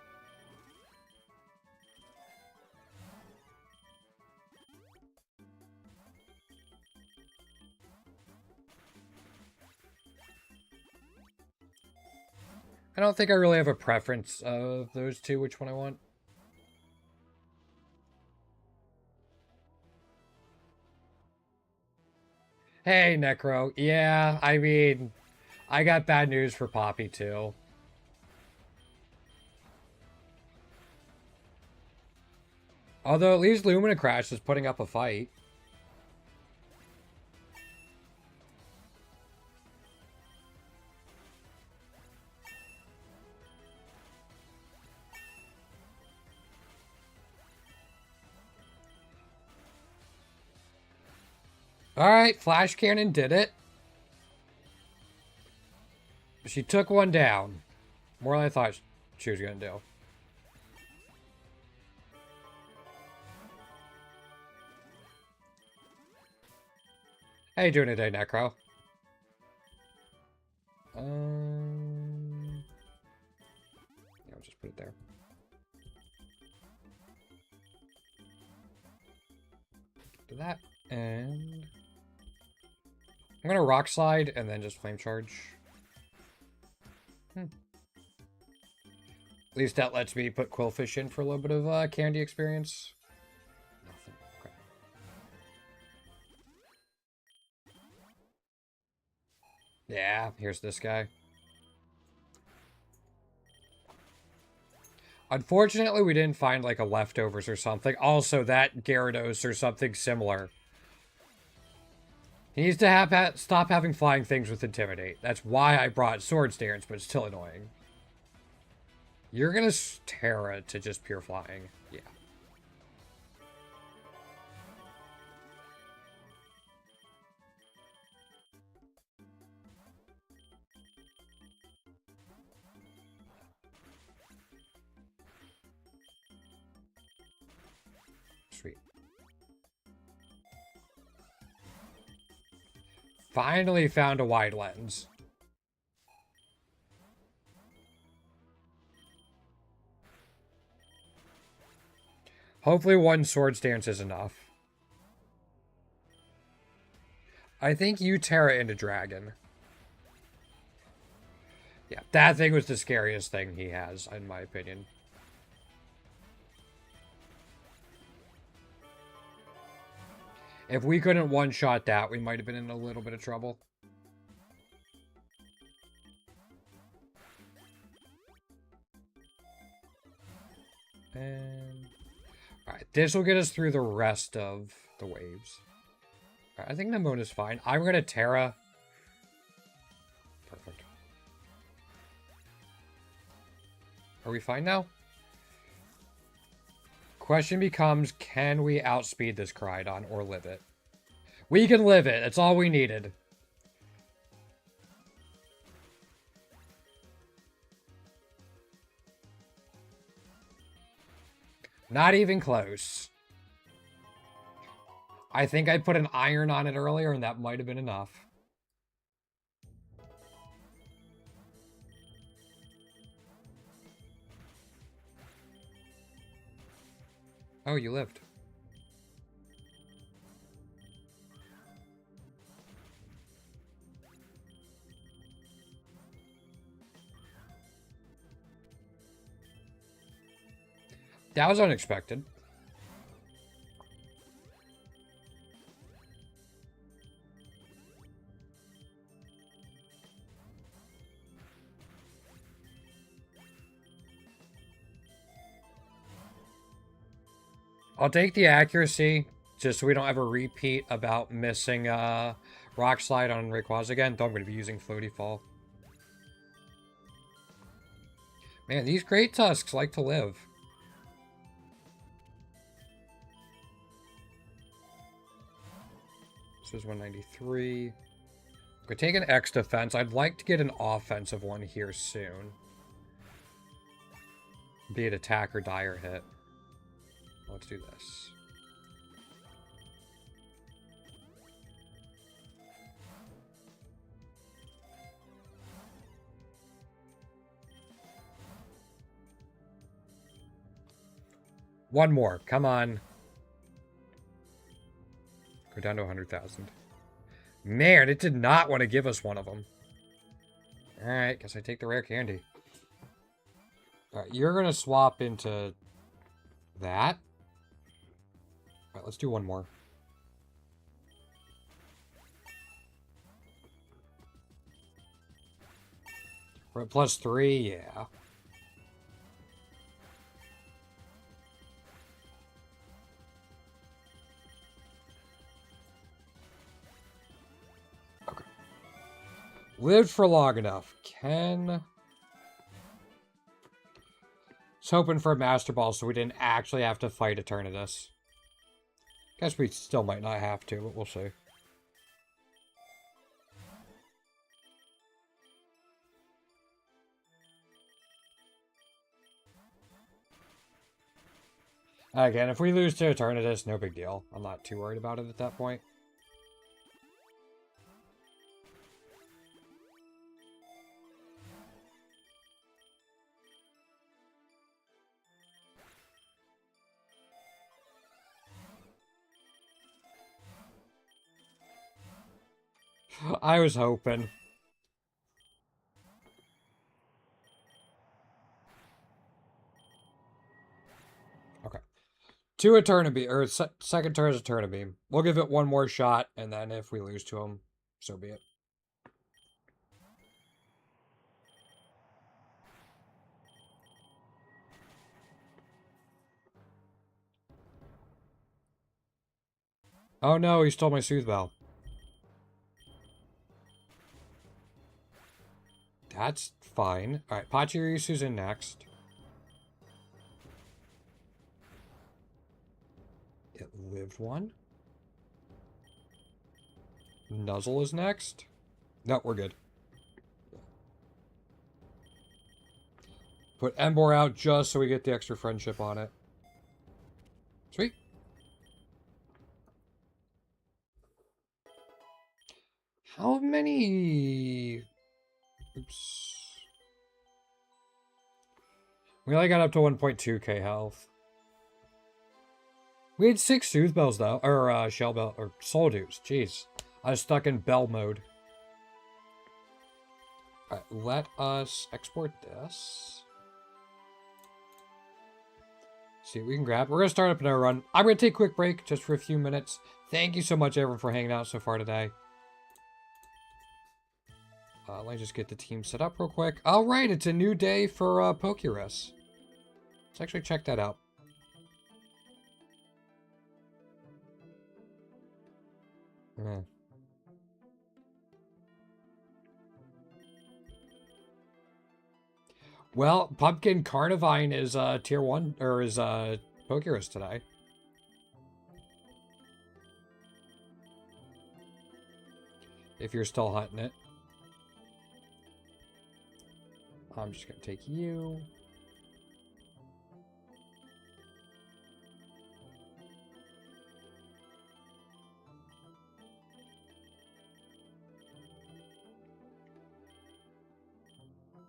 I don't think I really have a preference of those two, which one I want. Hey, Necro. Yeah, I mean, I got bad news for Poppy, too. Although at least Lumina Crash is putting up a fight. Alright, Flash Cannon did it. She took one down. More than I thought she was going to do. How you doing today, Necro? Yeah, I'll just put it there. Do that, and I'm gonna Rock Slide and then just Flame Charge. At least that lets me put Quillfish in for a little bit of candy experience. Nothing. Okay. Yeah, here's this guy. Unfortunately, we didn't find like a leftovers or something. Also, that Gyarados or something similar. He needs to stop having flying things with Intimidate. That's why I brought Swords Dance, but it's still annoying. You're gonna Terra to just pure flying. Yeah. Sweet. Finally found a wide lens. Hopefully one Swords Dance is enough. I think you Terra into Dragon. Yeah, that thing was the scariest thing he has, in my opinion. If we couldn't one-shot that, we might have been in a little bit of trouble. And... Alright, this will get us through the rest of the waves. Right, I think Nemona's fine. I'm going to Terra. Perfect. Are we fine now? Question becomes, can we outspeed this Crydon or live it? We can live it. That's all we needed. Not even close. I think I put an iron on it earlier, and that might have been enough. Oh, you lived. That was unexpected. I'll take the accuracy, just so we don't have a repeat about missing Rock Slide on Rayquaza again, though I'm going to be using Floaty Fall. Man, these Great Tusks like to live. This is 193. We're taking X defense. I'd like to get an offensive one here soon. Be it attack or dire hit. Let's do this. One more. Come on. Go down to 100,000. Man, it did not want to give us one of them. Alright, guess I take the rare candy. Alright, you're going to swap into that. Alright, let's do one more. We're at +3, yeah. Okay. Lived for long enough. Was hoping for a Master Ball so we didn't actually have to fight Eternatus. Guess we still might not have to, but we'll see. Again, if we lose to Eternatus, no big deal. I'm not too worried about it at that point. I was hoping. Okay. Two Eternabeam, or second turn is Eternabeam. We'll give it one more shot, and then if we lose to him, so be it. Oh no, he stole my Soothe Bell. That's fine. Alright, Pachirisu's in next. It lived one. Nuzzle is next. No, we're good. Put Emboar out just so we get the extra friendship on it. Sweet. How many... Oops. We only got up to 1.2k health. We had 6 Soothe Bells, though. Or, Shell Bell. Or Soul Dews. Jeez. I was stuck in Bell mode. Alright, let us export this. See what we can grab. We're going to start up another run. I'm going to take a quick break just for a few minutes. Thank you so much, everyone, for hanging out so far today. Let me just get the team set up real quick. Alright, it's a new day for Pokerogue. Let's actually check that out. Well, Pumpkin Carnivine is tier 1, or is Pokerogue today. If you're still hunting it. I'm just going to take you.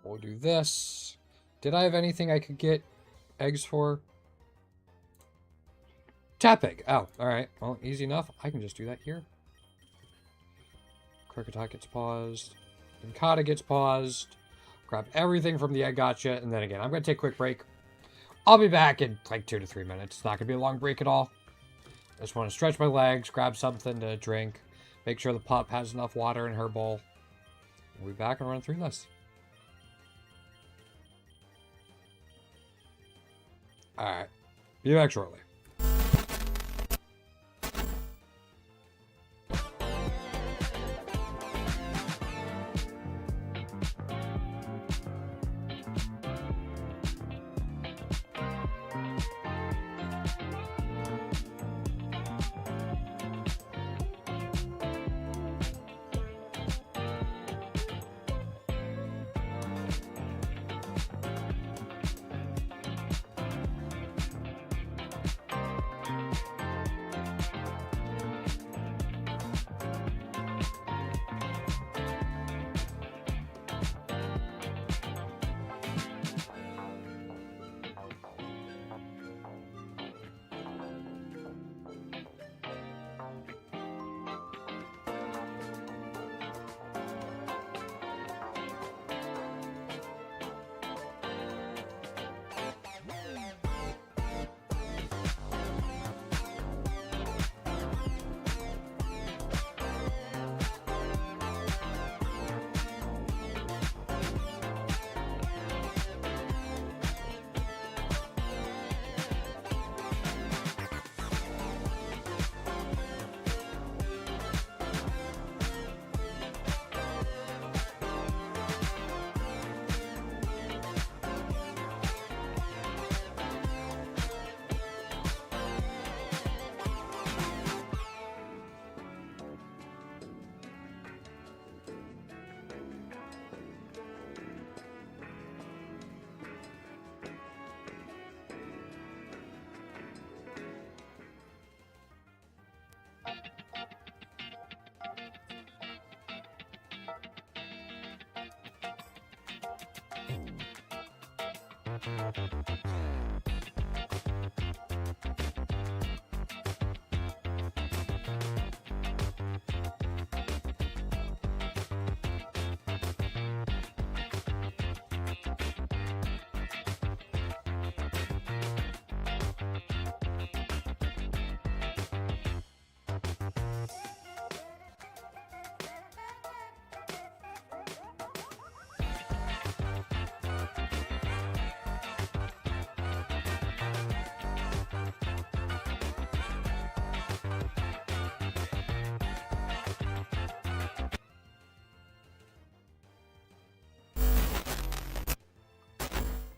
We'll do this. Did I have anything I could get eggs for? Tap egg. Oh, alright. Well, easy enough. I can just do that here. Krookodile gets paused. Inkata gets paused. Grab everything from the egg gotcha, and then again, I'm going to take a quick break. I'll be back in like 2 to 3 minutes. It's not going to be a long break at all. I just want to stretch my legs, grab something to drink, make sure the pup has enough water in her bowl. We'll be back and run through this. Alright. Be back shortly.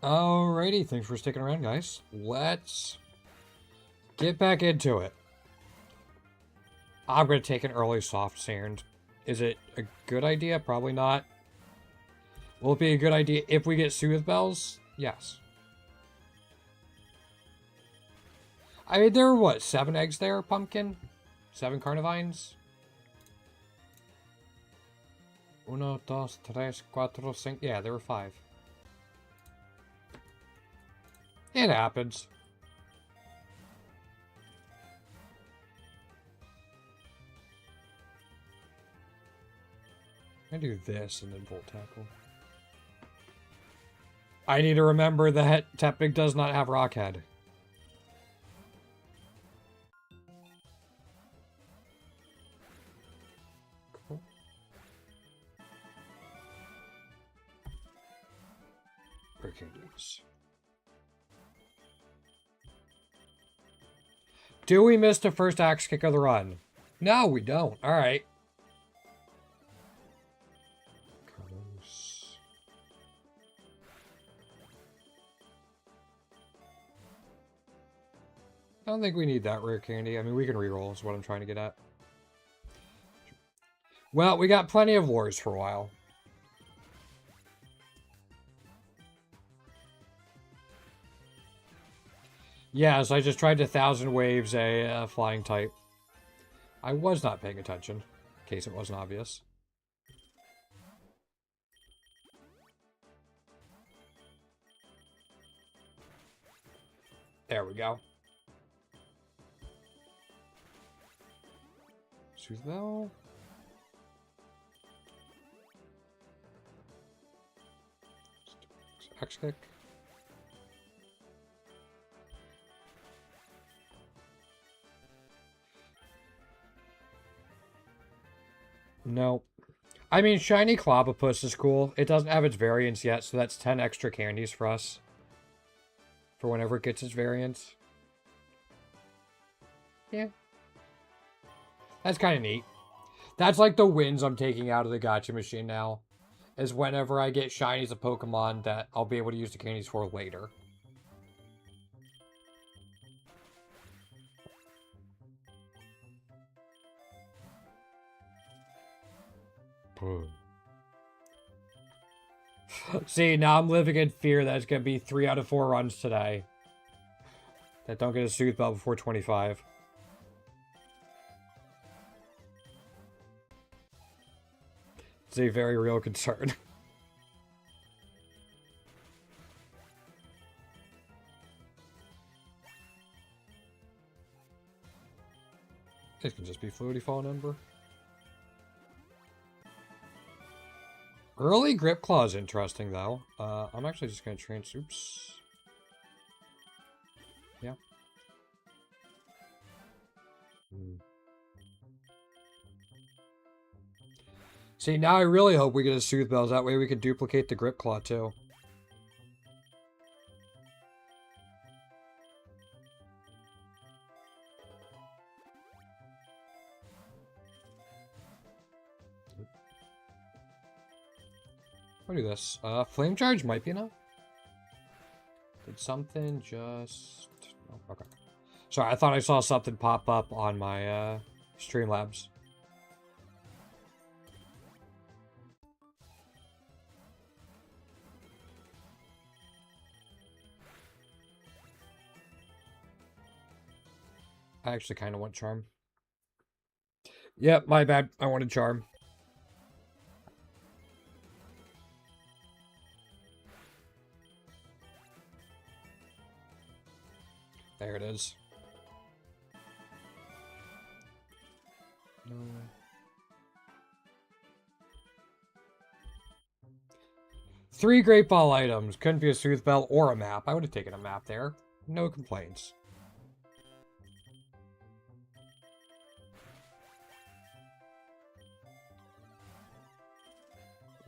Alrighty, thanks for sticking around, guys. Let's get back into it. I'm going to take an early soft sand. Is it a good idea? Probably not. Will it be a good idea if we get Soothe Bells? Yes. I mean, there are, what, 7 eggs there, Pumpkin? 7 Carnivines? 1, 2, 3, 4, 5. Yeah, there were 5. It happens. I do this and then Volt Tackle. I need to remember that Tepig does not have Rockhead. Cool. Candies. Do we miss the first axe kick of the run? No, we don't. All right. I don't think we need that rare candy. I mean, we can reroll is what I'm trying to get at. Well, we got plenty of wars for a while. Yes, I just tried to 1,000 waves a flying type. I was not paying attention, in case it wasn't obvious. There we go. Soothe Bell. X kick. No. I mean, Shiny Clobopus is cool. It doesn't have its variants yet, so that's 10 extra candies for us. For whenever it gets its variants. Yeah. That's kind of neat. That's like the wins I'm taking out of the gacha machine now. Is whenever I get shinies of Pokemon that I'll be able to use the candies for later. See, now I'm living in fear that it's going to be 3 out of 4 runs today that don't get a Soothe Bell before 25. It's a very real concern. It can just be Floaty Fallen Ember. Early Grip Claw is interesting, though. I'm actually just going to oops. Yeah. See, now I really hope we get a Soothe Bells. That way we can duplicate the Grip Claw, too. I'll do this. Flame Charge might be enough. Did something just... Oh, okay. Sorry, I thought I saw something pop up on my Streamlabs. I actually kind of want Charm. Yep, my bad. I wanted Charm. There it is. No. 3 Great Ball items. Couldn't be a Sooth Bell or a map. I would have taken a map there. No complaints.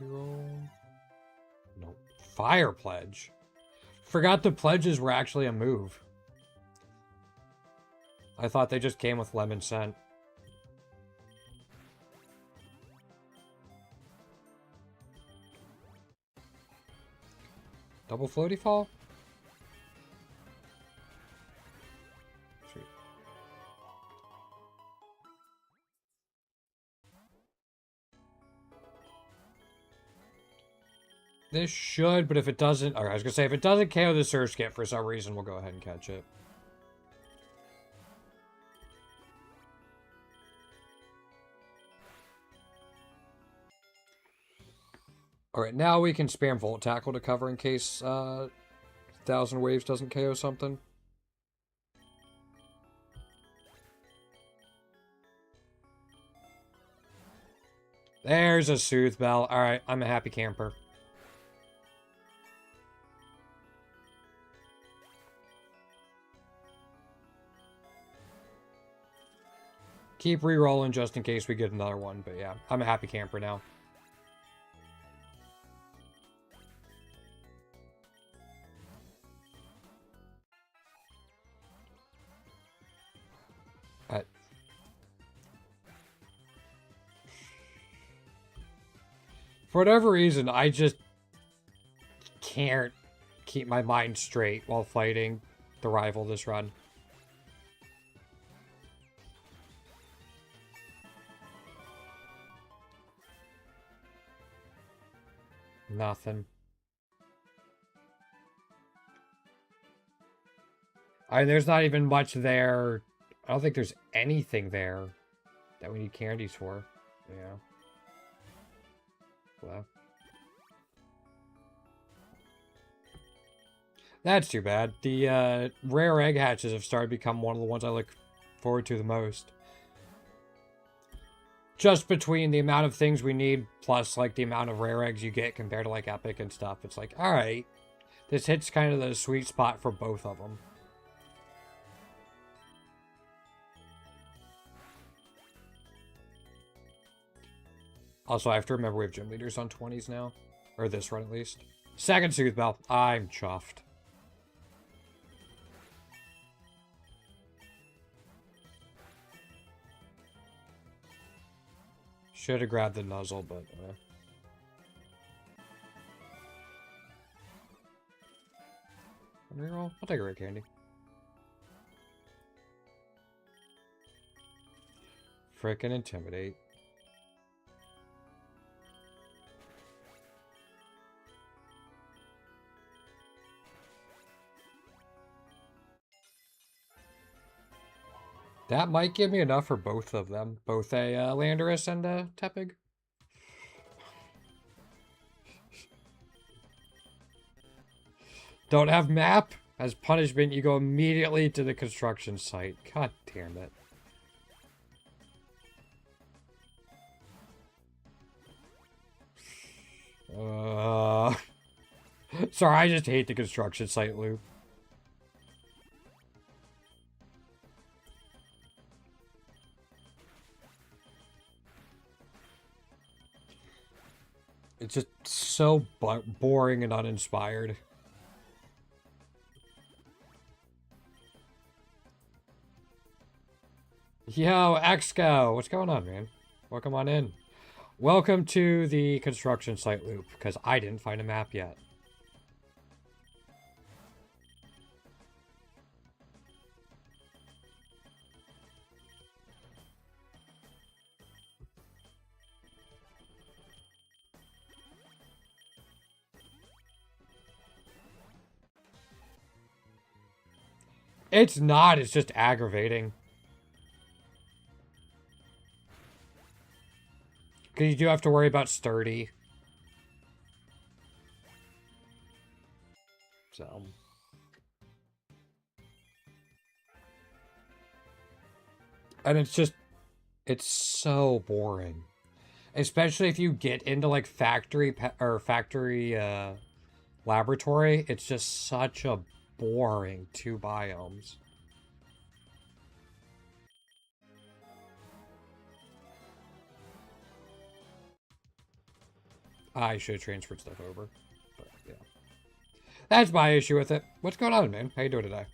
Nope. Fire Pledge. Forgot the pledges were actually a move. I thought they just came with Lemon Scent. Double Floaty Fall? Sweet. This should, but if it doesn't... Alright, I was gonna say, if it doesn't KO the Surge Skip for some reason, we'll go ahead and catch it. Alright, now we can spam Volt Tackle to cover in case 1,000 Waves doesn't KO something. There's a Soothe Bell. Alright, I'm a happy camper. Keep re-rolling just in case we get another one, but yeah, I'm a happy camper now. For whatever reason, I just can't keep my mind straight while fighting the rival this run. Nothing. There's not even much there. I don't think there's anything there that we need candies for. Yeah. Well. That's too bad. The rare egg hatches have started to become one of the ones I look forward to the most. Just between the amount of things we need plus like the amount of rare eggs you get compared to like Epic and stuff. It's like, alright. This hits kind of the sweet spot for both of them. Also, I have to remember we have gym leaders on 20s now. Or this run, at least. Second Soothe Bell. I'm chuffed. Should have grabbed the Nuzzle, but... Reroll? I'll take a Rare Candy. Frickin' Intimidate. That might give me enough for both of them. Both a Landorus and a Tepig. Don't have map? As punishment, you go immediately to the construction site. God damn it. Sorry, I just hate the construction site loop. It's just so boring and uninspired. Yo, Exco, what's going on, man? Welcome on in. Welcome to the construction site loop, because I didn't find a map yet. It's not, it's just aggravating. Because you do have to worry about sturdy. So. And it's so boring. Especially if you get into like factory laboratory, it's just such a boring 2 biomes. I should have transferred stuff over. But yeah. That's my issue with it. What's going on, man? How you doing today?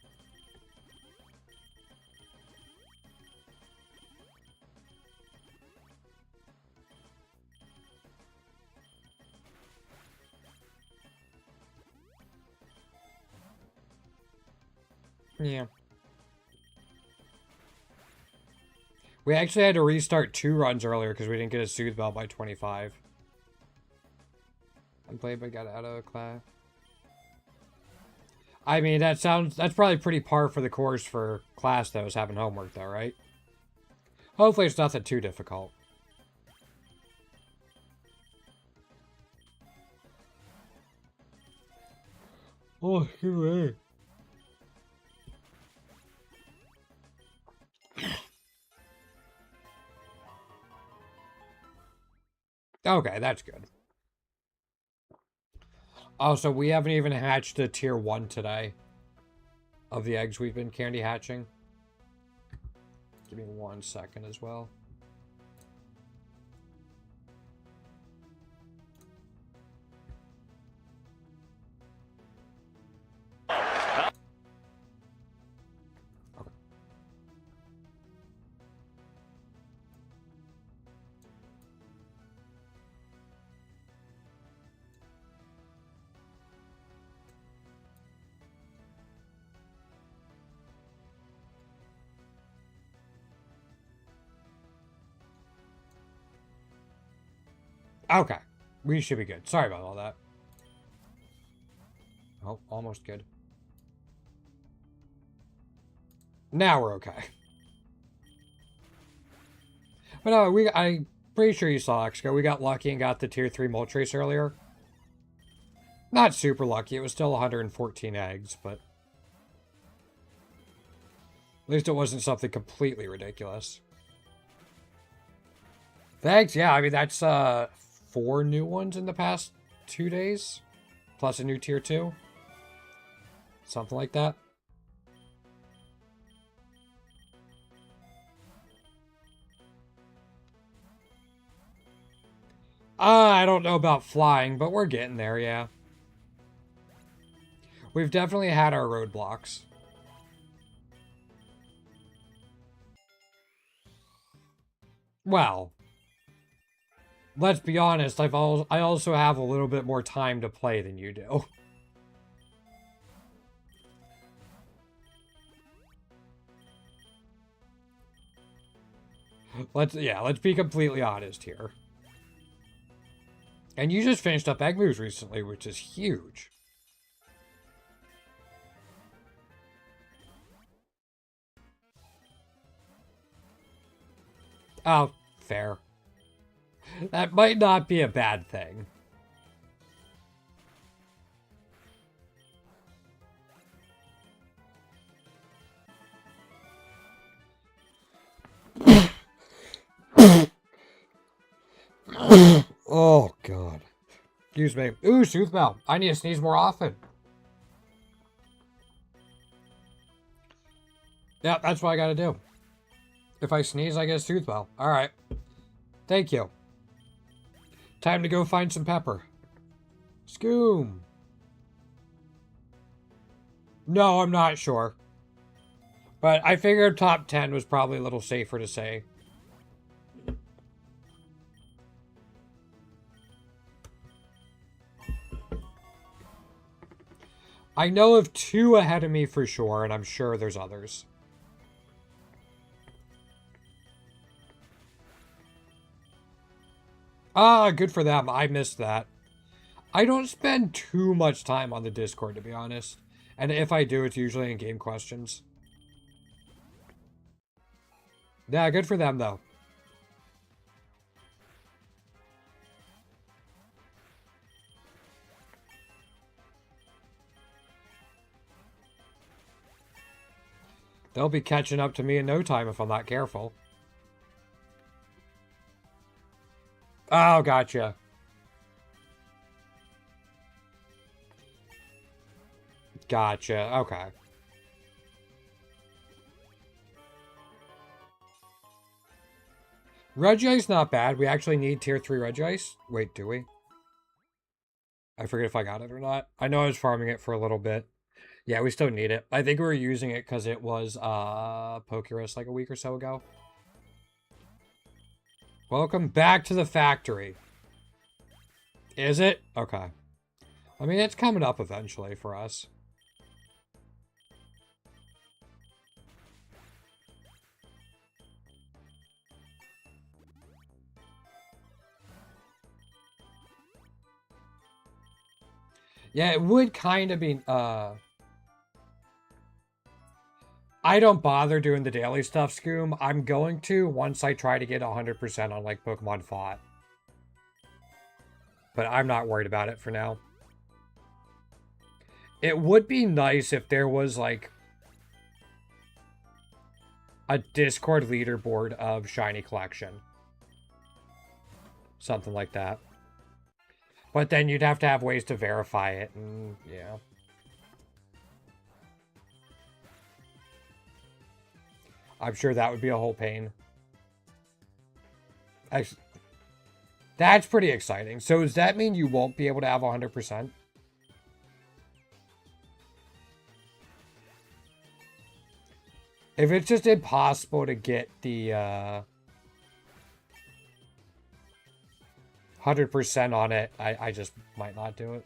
Yeah. We actually had to restart 2 runs earlier because we didn't get a Soothe Bell by 25. Unplayed but got out of class. I mean, that's probably pretty par for the course for class, though, is having homework, though, right? Hopefully it's nothing too difficult. Oh, excuse me. Okay, that's good. Also, we haven't even hatched a tier 1 today of the eggs we've been candy hatching. Give me 1 second as well. Okay. We should be good. Sorry about all that. Oh, almost good. Now we're okay. But no, I'm pretty sure you saw Exco. We got lucky and got the tier 3 Moltres earlier. Not super lucky. It was still 114 eggs, but at least it wasn't something completely ridiculous. Thanks. Yeah, I mean, that's 4 new ones in the past 2 days. Plus a new tier 2. Something like that. I don't know about flying, but we're getting there, yeah. We've definitely had our roadblocks. Well, let's be honest, I also have a little bit more time to play than you do. Let's be completely honest here. And you just finished up Egg Moves recently, which is huge. Oh, fair. That might not be a bad thing. Oh, God. Excuse me. Ooh, Soothe Bell. I need to sneeze more often. Yeah, that's what I gotta do. If I sneeze, I get a Soothe Bell. Alright. Thank you. Time to go find some pepper. Scoom. No, I'm not sure. But I figured top 10 was probably a little safer to say. I know of 2 ahead of me for sure, and I'm sure there's others. Ah, good for them. I missed that. I don't spend too much time on the Discord, to be honest. And if I do, it's usually in game questions. Yeah, good for them, though. They'll be catching up to me in no time if I'm not careful. Oh, gotcha. Gotcha. Okay. Regice not bad. We actually need tier 3 Regice. Wait, do we? I forget if I got it or not. I know I was farming it for a little bit. Yeah, we still need it. I think we were using it because it was Pokerogue like a week or so ago. Welcome back to the factory. Is it? Okay. I mean, it's coming up eventually for us. Yeah, it would kind of be, I don't bother doing the daily stuff, Scoom. I'm going to once I try to get 100% on, like, Pokemon Fought. But I'm not worried about it for now. It would be nice if there was, like, a Discord leaderboard of Shiny Collection. Something like that. But then you'd have to have ways to verify it, and yeah. I'm sure that would be a whole pain. Actually, that's pretty exciting. So does that mean you won't be able to have 100%? If it's just impossible to get the 100% on it, I just might not do it.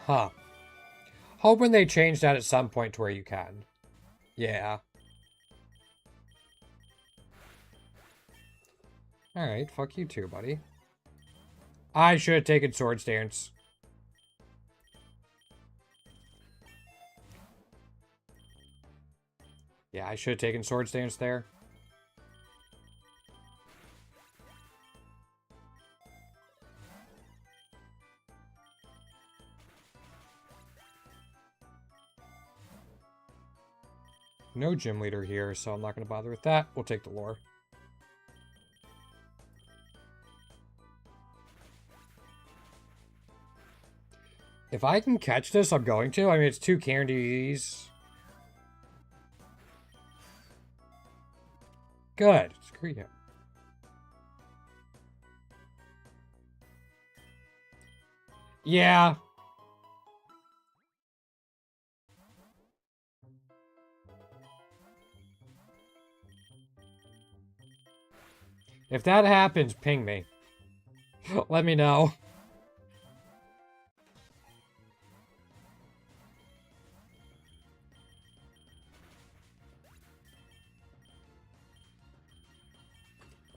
Huh. Hoping they change that at some point to where you can. Yeah. Alright, fuck you too, buddy. I should have taken Swords Dance. Yeah, I should have taken Swords Dance there. No gym leader here, so I'm not going to bother with that. We'll take the lore. If I can catch this, I'm going to. I mean, it's 2 candies. Good. Screw you. Yeah. If that happens, ping me. Let me know.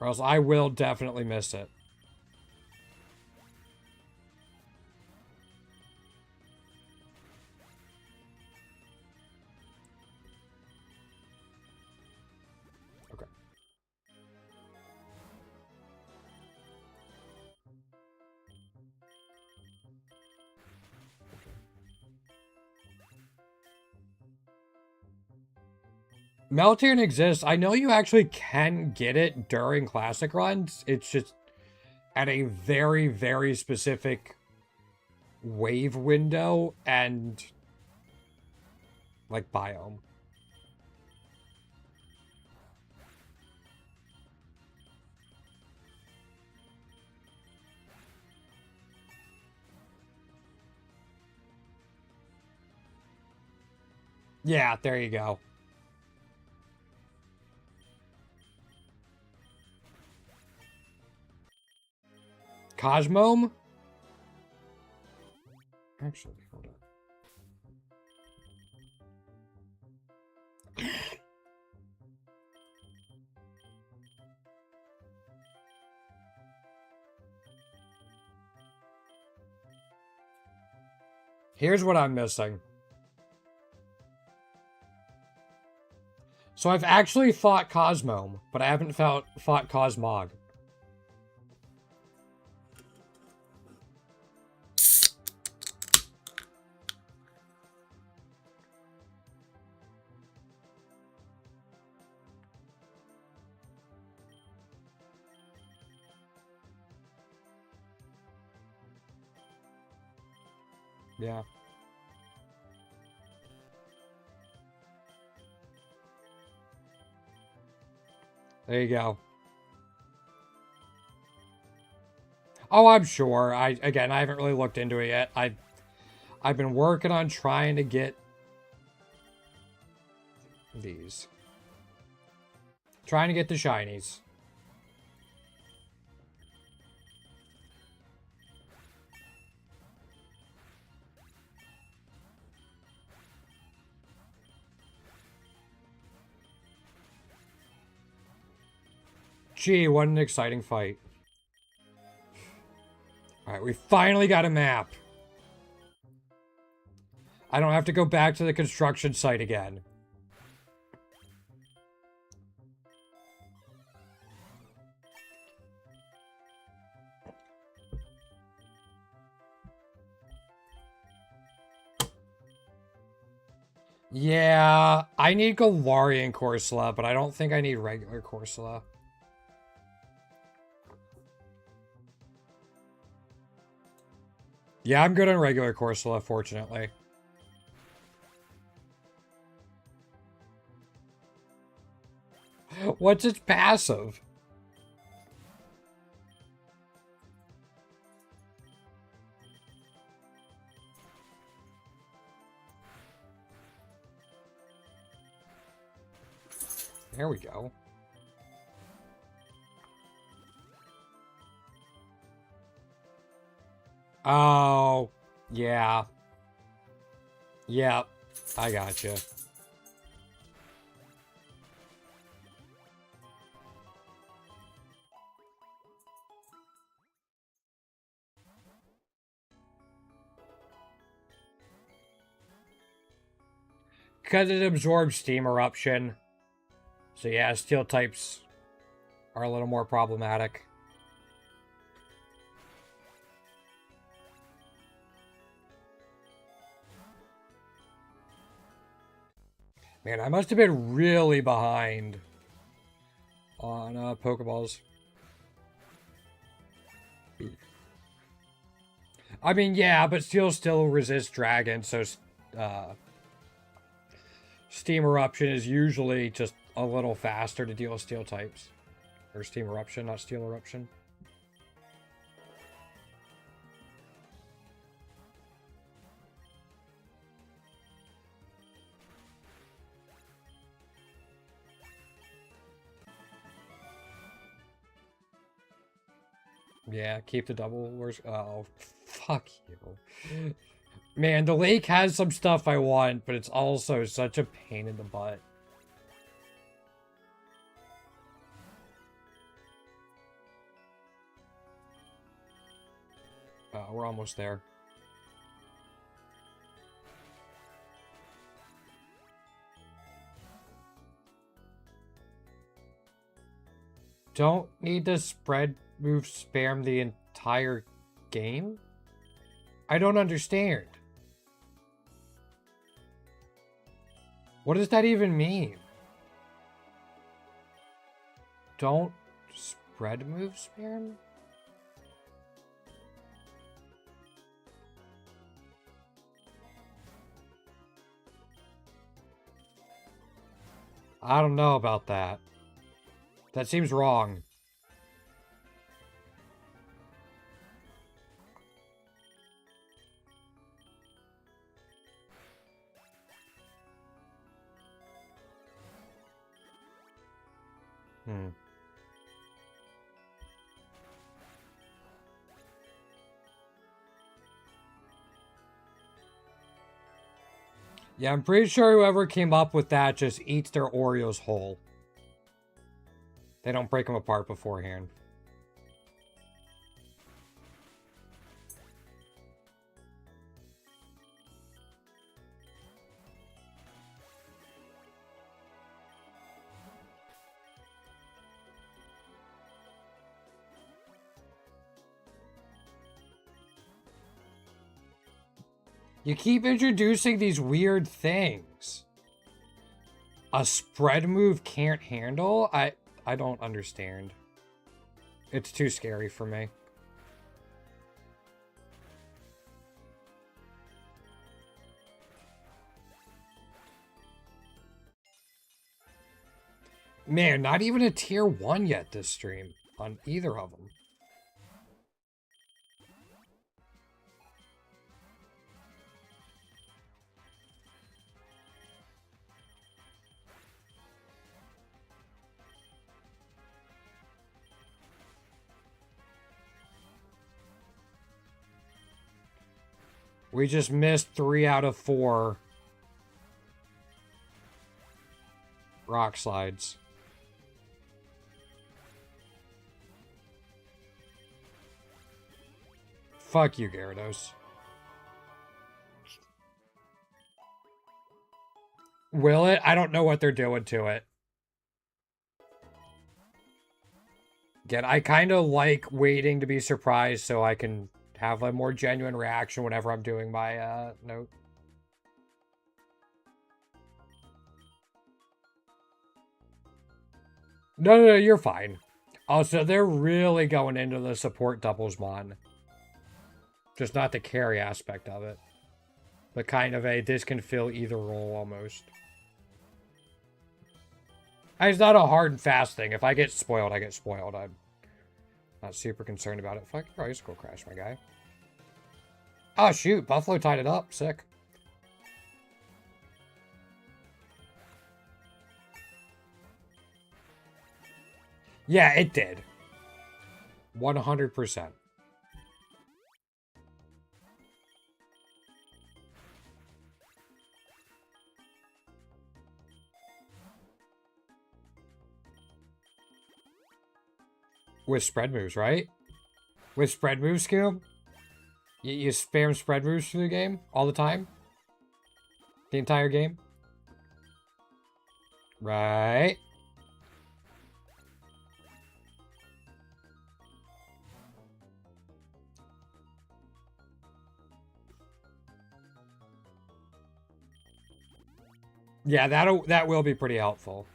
Or else I will definitely miss it. Okay. Melteon exists. I know you actually can get it during classic runs. It's just at a very, very specific wave window and like biome. Yeah, there you go. Cosmome? Actually, hold on. Here's what I'm missing. So I've actually fought Cosmome, but I haven't fought Cosmog. Yeah. There you go. Oh, I'm sure. Again, I haven't really looked into it yet. I've been working on trying to get these. Trying to get the shinies. Gee, what an exciting fight. Alright, we finally got a map. I don't have to go back to the construction site again. Yeah, I need Galarian Corsola, but I don't think I need regular Corsola. Yeah, I'm good on regular Corsola, fortunately. What's its passive? There we go. Oh, yeah. Yep, I gotcha. Because it absorbs Steam Eruption. So yeah, steel types are a little more problematic. Man, I must have been really behind on Pokeballs. I mean, yeah, but Steel still resists Dragon, so Steam Eruption is usually just a little faster to deal with Steel types. Or Steam Eruption, not Steel Eruption. Yeah, keep the double worst. Oh, fuck you. Man, the lake has some stuff I want, but it's also such a pain in the butt. We're almost there. Don't need to spread move spam the entire game? I don't understand. What does that even mean? Don't spread move spam? I don't know about that. That seems wrong. Yeah, I'm pretty sure whoever came up with that just eats their Oreos whole. They don't break them apart beforehand. You keep introducing these weird things. A spread move can't handle? I don't understand. It's too scary for me. Man, not even a tier 1 yet this stream on either of them. We just missed 3 out of 4 rock slides. Fuck you, Gyarados. Will it? I don't know what they're doing to it. Again, I kind of like waiting to be surprised so I can have a more genuine reaction whenever I'm doing my note. No, you're fine. Also, they're really going into the support doubles mon. Just not the carry aspect of it. But kind of a, this can fill either role almost. It's not a hard and fast thing. If I get spoiled, I get spoiled. I'm not super concerned about it. Fuck your icicle crash, my guy. Oh, shoot. Buffalo tied it up. Sick. Yeah, it did. 100%. With spread moves, right? With spread moves, Scoob? You spam spread moves through the game all the time? The entire game? Right. Yeah, that will be pretty helpful.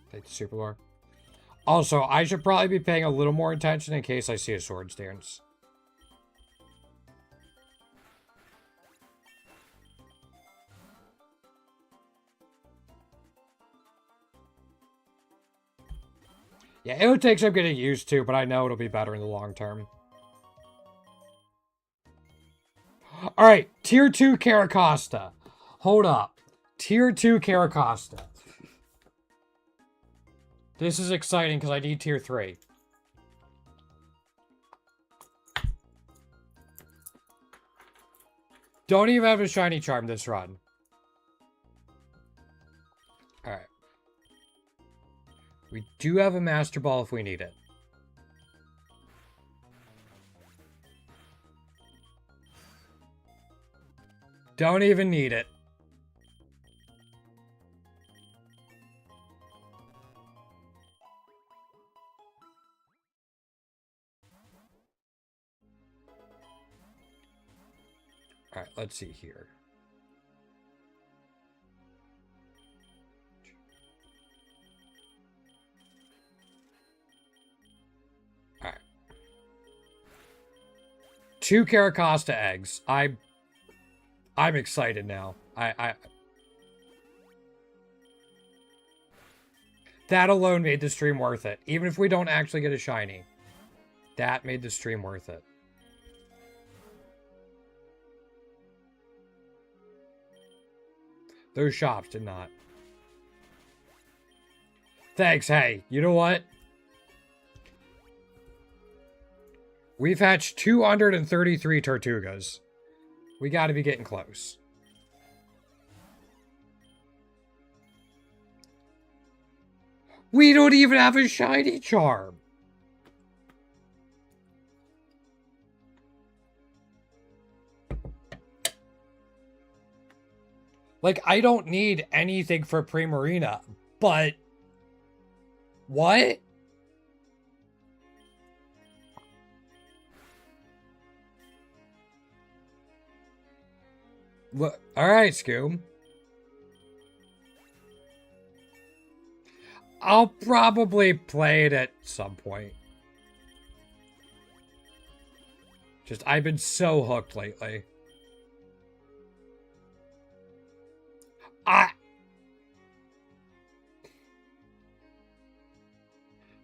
Take the super lore. Also, I should probably be paying a little more attention in case I see a Swords Dance. Yeah, it would take some getting used to, but I know it'll be better in the long term. Alright, Tier 2 Caracosta. Hold up. Tier 2 Caracosta. This is exciting because I need Tier 3. Don't even have a shiny charm this run. Alright. We do have a Master Ball if we need it. Don't even need it. Alright, let's see here. Alright. 2 Caracosta eggs. I'm excited now. That alone made the stream worth it. Even if we don't actually get a shiny. That made the stream worth it. Those shops did not. Thanks, hey. You know what? We've hatched 233 Tortugas. We gotta be getting close. We don't even have a shiny charm. Like, I don't need anything for Primarina, but... What? Alright, Scoob. I'll probably play it at some point. Just, I've been so hooked lately.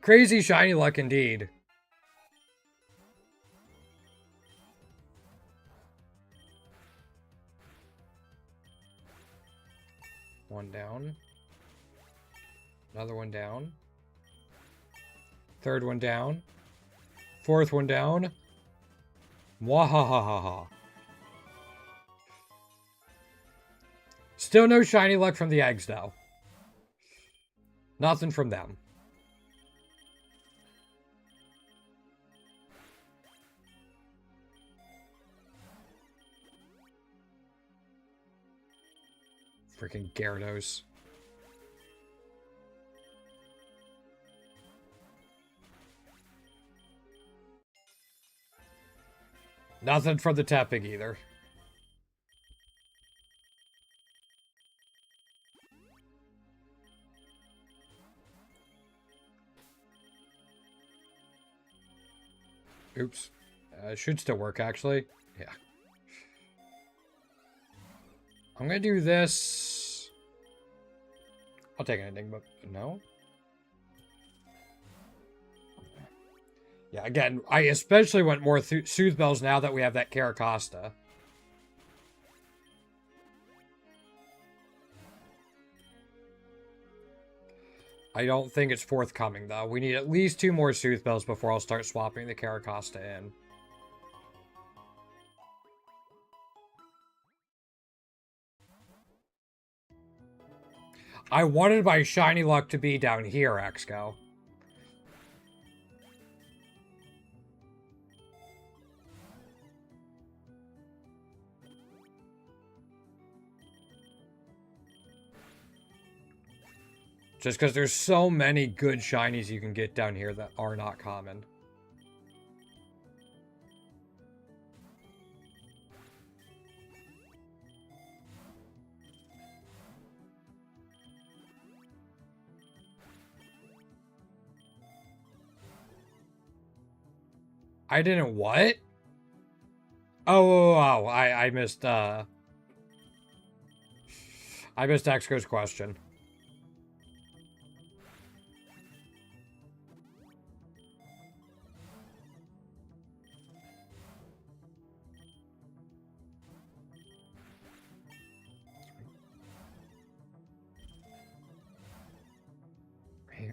Crazy shiny luck indeed. One down. Another one down. Third one down. Fourth one down. Mwahahaha. Still no shiny luck from the eggs, though. Nothing from them. Freaking Gyarados. Nothing from the tapping either. Oops. Should still work, actually. Yeah. I'm gonna do this. I'll take anything, but no. Yeah, again, I especially want more Soothe Bells now that we have that Caracosta. I don't think it's forthcoming, though. We need at least 2 more Soothe Bells before I'll start swapping the Caracosta in. I wanted my shiny luck to be down here, Exco. Just because there's so many good shinies you can get down here that are not common. I didn't what? Oh, I missed, I missed Exco's question.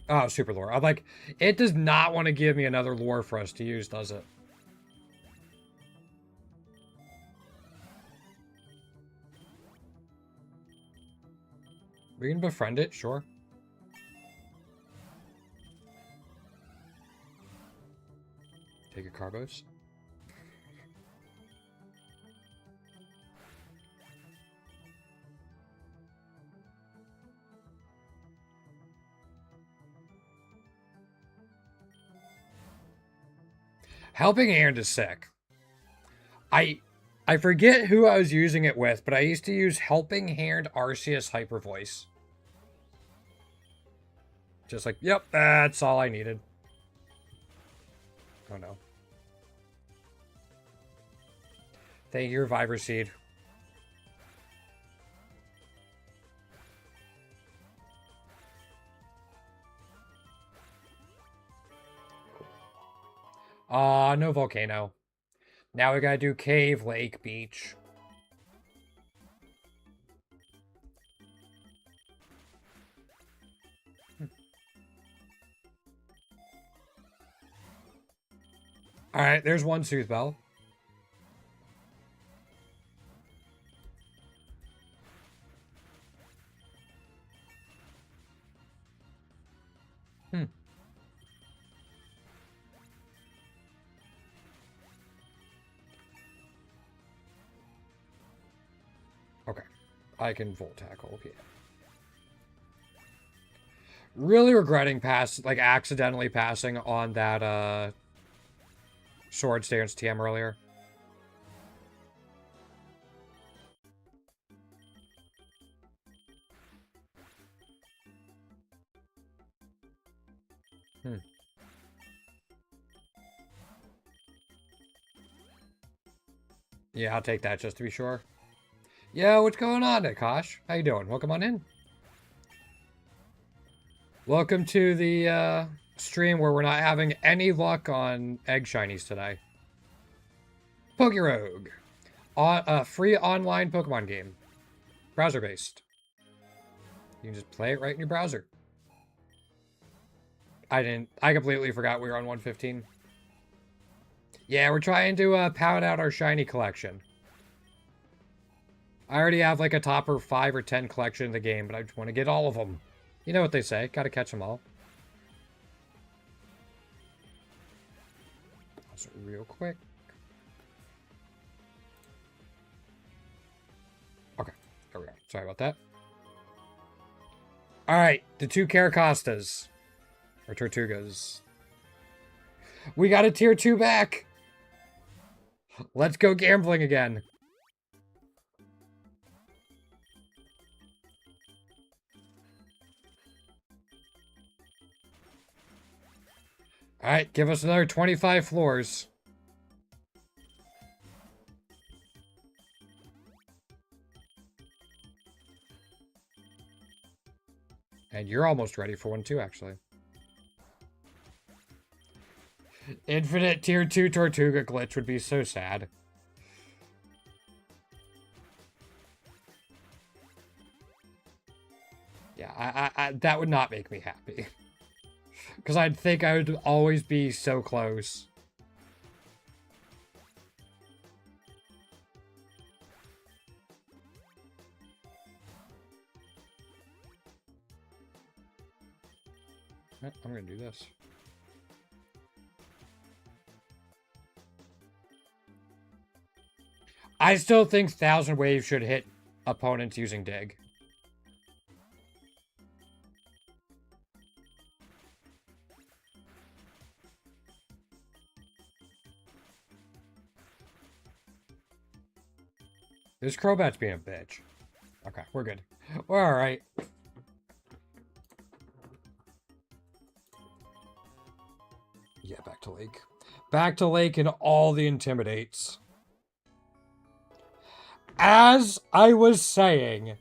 Oh, super lore. I'm like, it does not want to give me another lore for us to use, does it? We can befriend it, sure. Take a Carbos. Helping Hand is sick. I forget who I was using it with, but I used to use Helping Hand Arceus Hyper Voice. Just like, yep, that's all I needed. Oh no. Thank you, Reviver Seed. No volcano. Now we gotta do cave, lake, beach. Alright, there's one Soothe Bell. Okay. I can Volt Tackle, yeah. Really regretting accidentally passing on that, Sword Stance TM earlier. Yeah, I'll take that just to be sure. Yo, what's going on, Akash? How you doing? Welcome on in. Welcome to the stream where we're not having any luck on egg shinies today. Pokerogue. Free online Pokemon game. Browser-based. You can just play it right in your browser. I completely forgot we were on 115. Yeah, we're trying to pound out our shiny collection. I already have like a topper 5 or 10 collection in the game, but I just want to get all of them. You know what they say, gotta catch them all. That's real quick. Okay, there we go. Sorry about that. Alright, the 2 Caracostas. Or Tortugas. We got a tier 2 back! Let's go gambling again. Alright, give us another 25 floors. And you're almost ready for one too, actually. Infinite tier 2 Tortuga glitch would be so sad. Yeah, I that would not make me happy. Because I'd think I would always be so close. I'm gonna do this. I still think 1000 Waves should hit opponents using Dig. This Crobat's being a bitch. Okay, we're good. We're alright. Yeah, back to Lake. Back to Lake and all the Intimidates. As I was saying.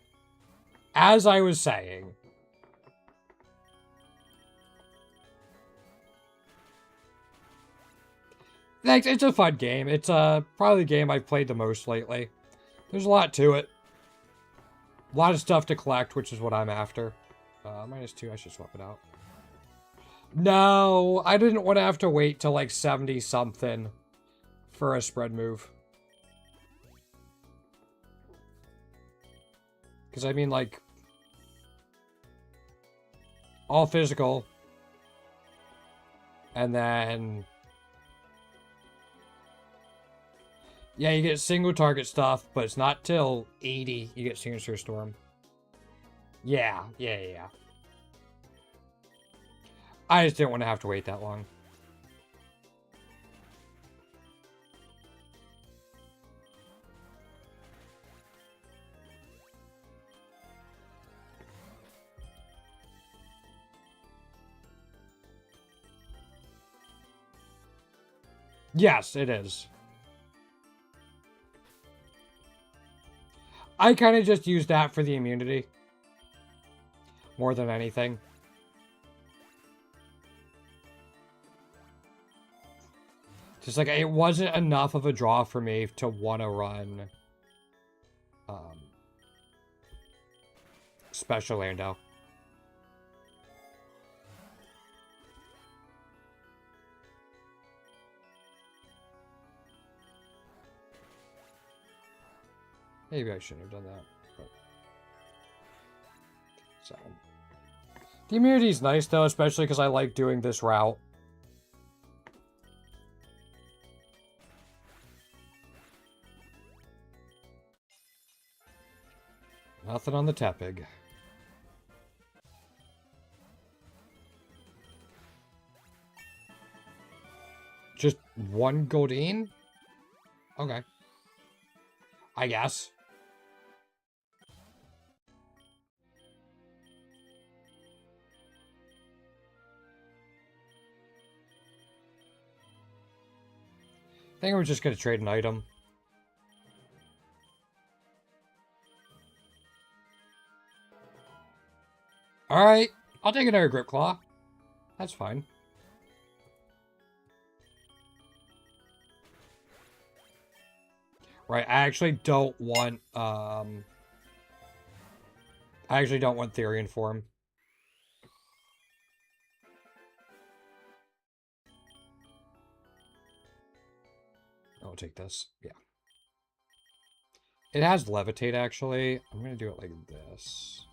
Thanks, it's a fun game. It's probably the game I've played the most lately. There's a lot to it. A lot of stuff to collect, which is what I'm after. -2, I should swap it out. No, I didn't want to have to wait till like 70 something for a spread move. Because I mean, like, all physical. And then, yeah, you get single target stuff, but it's not till 80 you get Signature Storm. Yeah. I just didn't want to have to wait that long. Yes, it is. I kind of just use that for the immunity. More than anything. Just like, it wasn't enough of a draw for me to want to run Special Lando. Maybe I shouldn't have done that. But... So. The immunity's nice, though, especially because I like doing this route. Nothing on the Tepig. Just one Goldeen? Okay. I guess. I think I'm just going to trade an item. Alright, I'll take another Grip Claw. That's fine. Right, I actually don't want, Therian form. I'll take this, yeah. It has Levitate, actually. I'm gonna do it like this.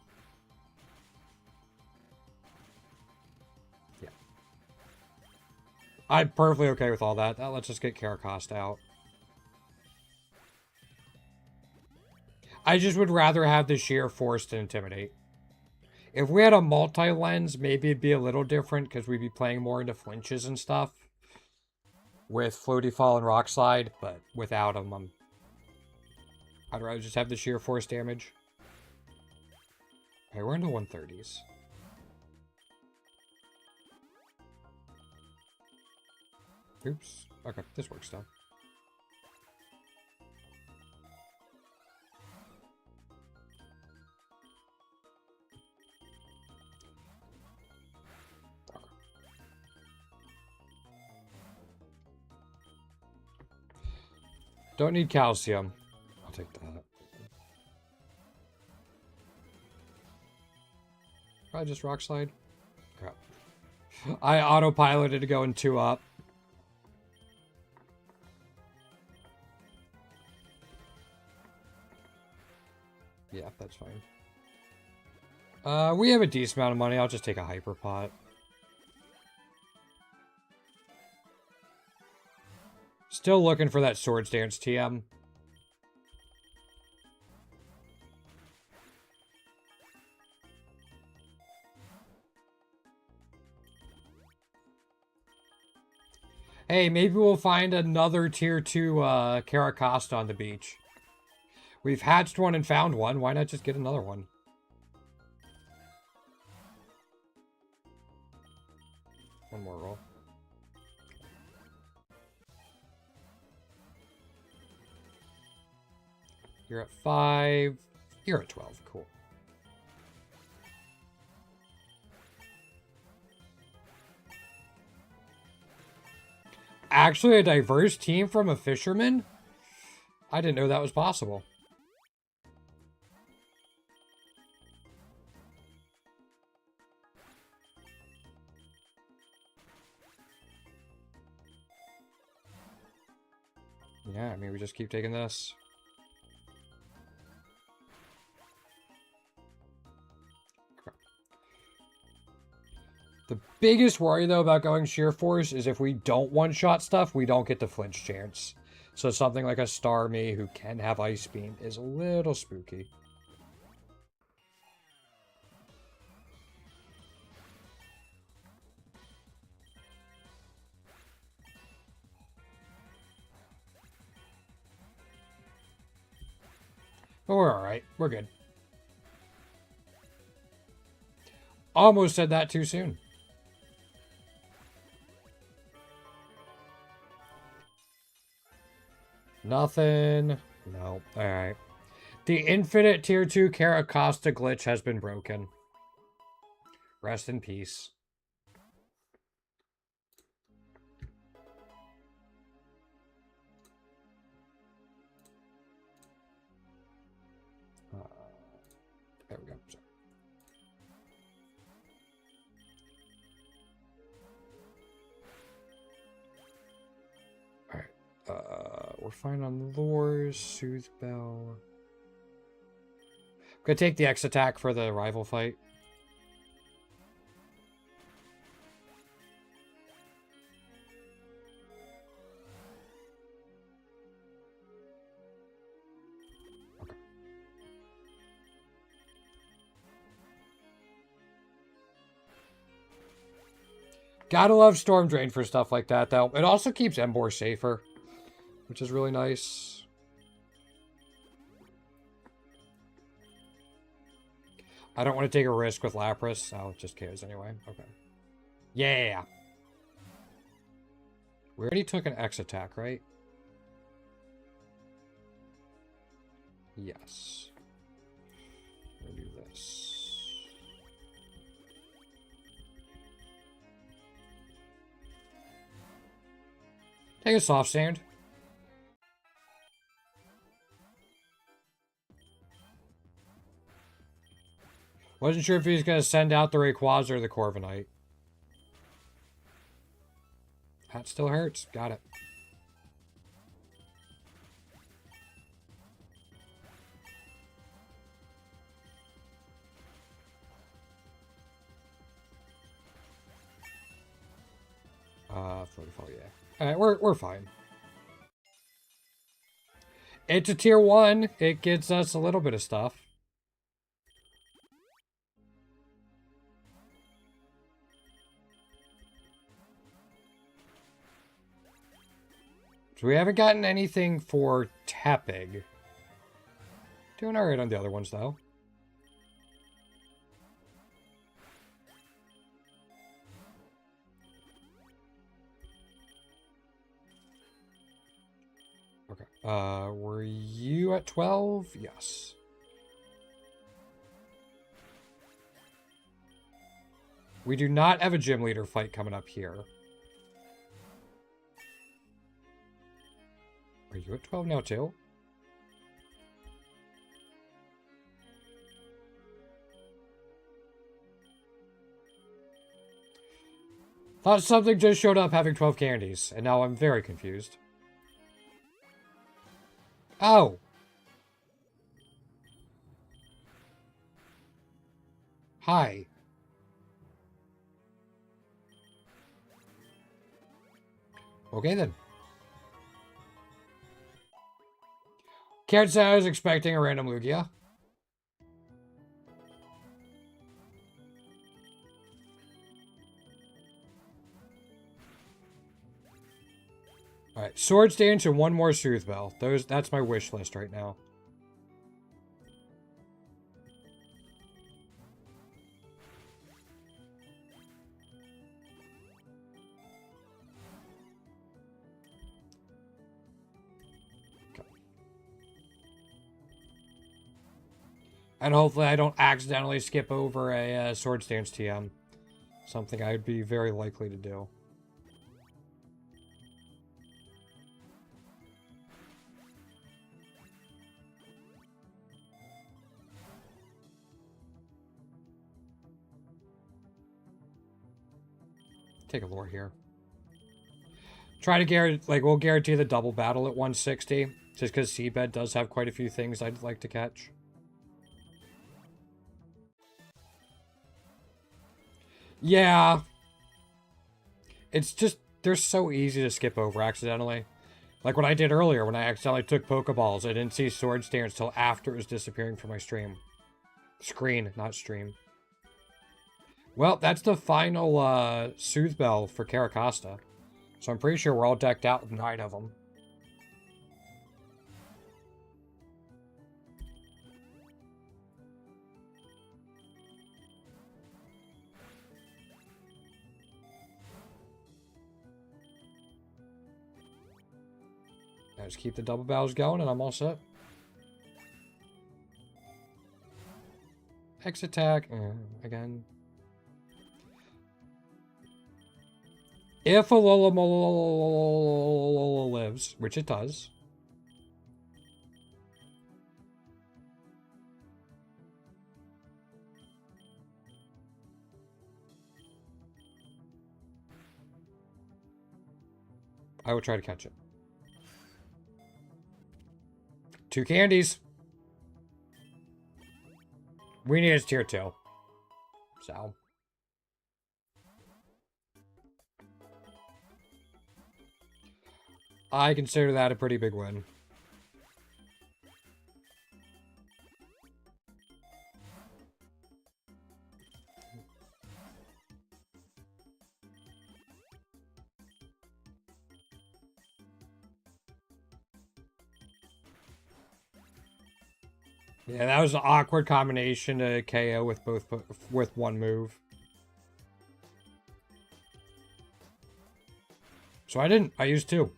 Yeah. I'm perfectly okay with all that. Let's just get Caracost out. I just would rather have the sheer force to intimidate. If we had a multi-lens, maybe it'd be a little different because we'd be playing more into flinches and stuff. With Floaty Fall and Rock Slide, but without them, I'd rather just have the sheer force damage. Okay, we're into 130s. Oops. Okay, this works though. Don't need calcium. I'll take that. Probably just Rock Slide. Crap. I autopiloted to go in 2 up. Yeah, that's fine. We have a decent amount of money. I'll just take a Hyper Pot. Still looking for that Swords Dance TM. Hey, maybe we'll find another tier 2 Caracosta on the beach. We've hatched one and found one. Why not just get another one? One more roll. You're at 5. You're at 12. Cool. Actually, a diverse team from a fisherman? I didn't know that was possible. Yeah, I mean, we just keep taking this. The biggest worry, though, about going sheer force is if we don't one-shot stuff, we don't get the flinch chance. So something like a Starmie who can have Ice Beam is a little spooky. But we're alright. We're good. Almost said that too soon. Nothing. No. Alright. The infinite tier 2 Caracosta glitch has been broken. Rest in peace. There we go. Sorry. We're fine on lures, Soothe Bell. Gonna take the X attack for the rival fight. Okay. Gotta love Storm Drain for stuff like that, though. It also keeps Embor safer, which is really nice. I don't want to take a risk with Lapras. Oh, it just cares anyway. Okay. Yeah. We already took an X attack, right? Yes. We'll do this. Take a soft sand. Wasn't sure if he was going to send out the Rayquaza or the Corviknight. That still hurts. Got it. Floatifall, yeah. Alright, we're fine. It's a tier 1. It gets us a little bit of stuff. So we haven't gotten anything for Tepig. Doing alright on the other ones, though. Okay. Were you at 12? Yes. We do not have a gym leader fight coming up here. Are you at 12 now, too? Thought something just showed up having 12 candies, and now I'm very confused. Oh! Hi. Okay, then. Can't say I was expecting a random Lugia. Alright, Swords Dance and one more Soothe Bell. That's my wish list right now. And hopefully I don't accidentally skip over a Swords Dance TM. Something I'd be very likely to do. Take a lure here. Try to guarantee, we'll guarantee the double battle at 160. Just because Seabed does have quite a few things I'd like to catch. Yeah. It's just, they're so easy to skip over accidentally. Like what I did earlier when I accidentally took Pokeballs. I didn't see Swords Dance until after it was disappearing from my stream. Screen, not stream. Well, that's the final Soothe Bell for Caracosta. So I'm pretty sure we're all decked out with 9 of them. Now just keep the double battles going and I'm all set. X attack, again. If a Alola lives, which it does. I will try to catch it. 2 candies. We need his tier 2. So. I consider that a pretty big win. Yeah, that was an awkward combination to KO with one move. So I didn't. I used 2.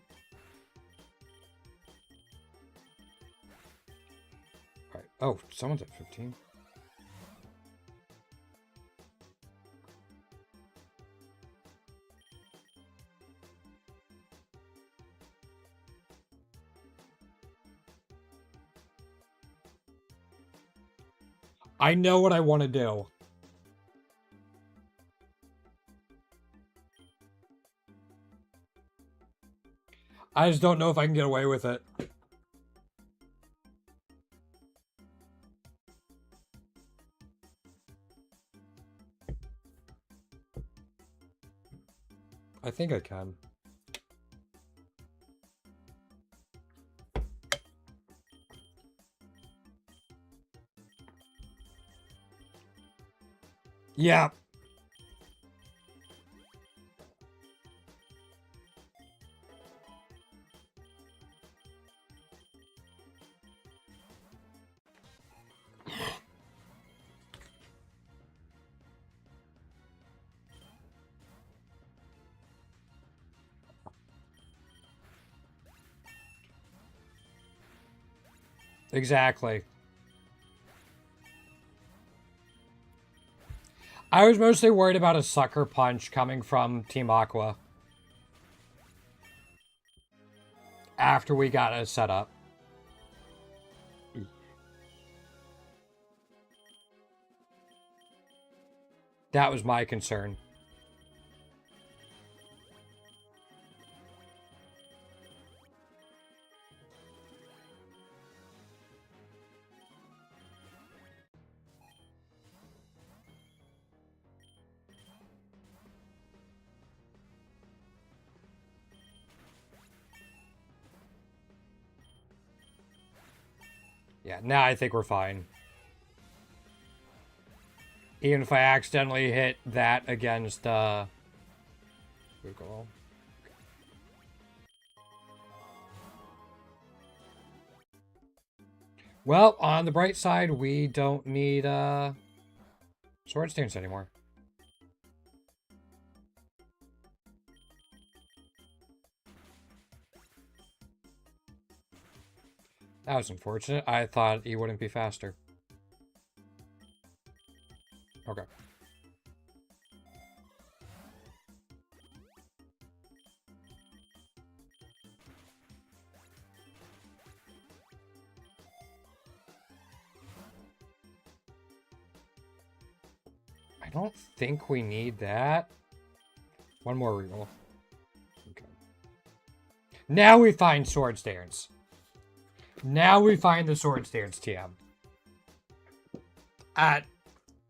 Oh, someone's at 15. I know what I want to do. I just don't know if I can get away with it. I think I can. Yeah. Exactly. I was mostly worried about a sucker punch coming from Team Aqua. After we got it set up. That was my concern. Yeah, now I think we're fine. Even if I accidentally hit that against, Google. Well, on the bright side, we don't need, Sword Stance anymore. That was unfortunate. I thought he wouldn't be faster. Okay. I don't think we need that. One more reroll. Okay. Now we find Sword Stance. Now we find the Sword Stance TM. I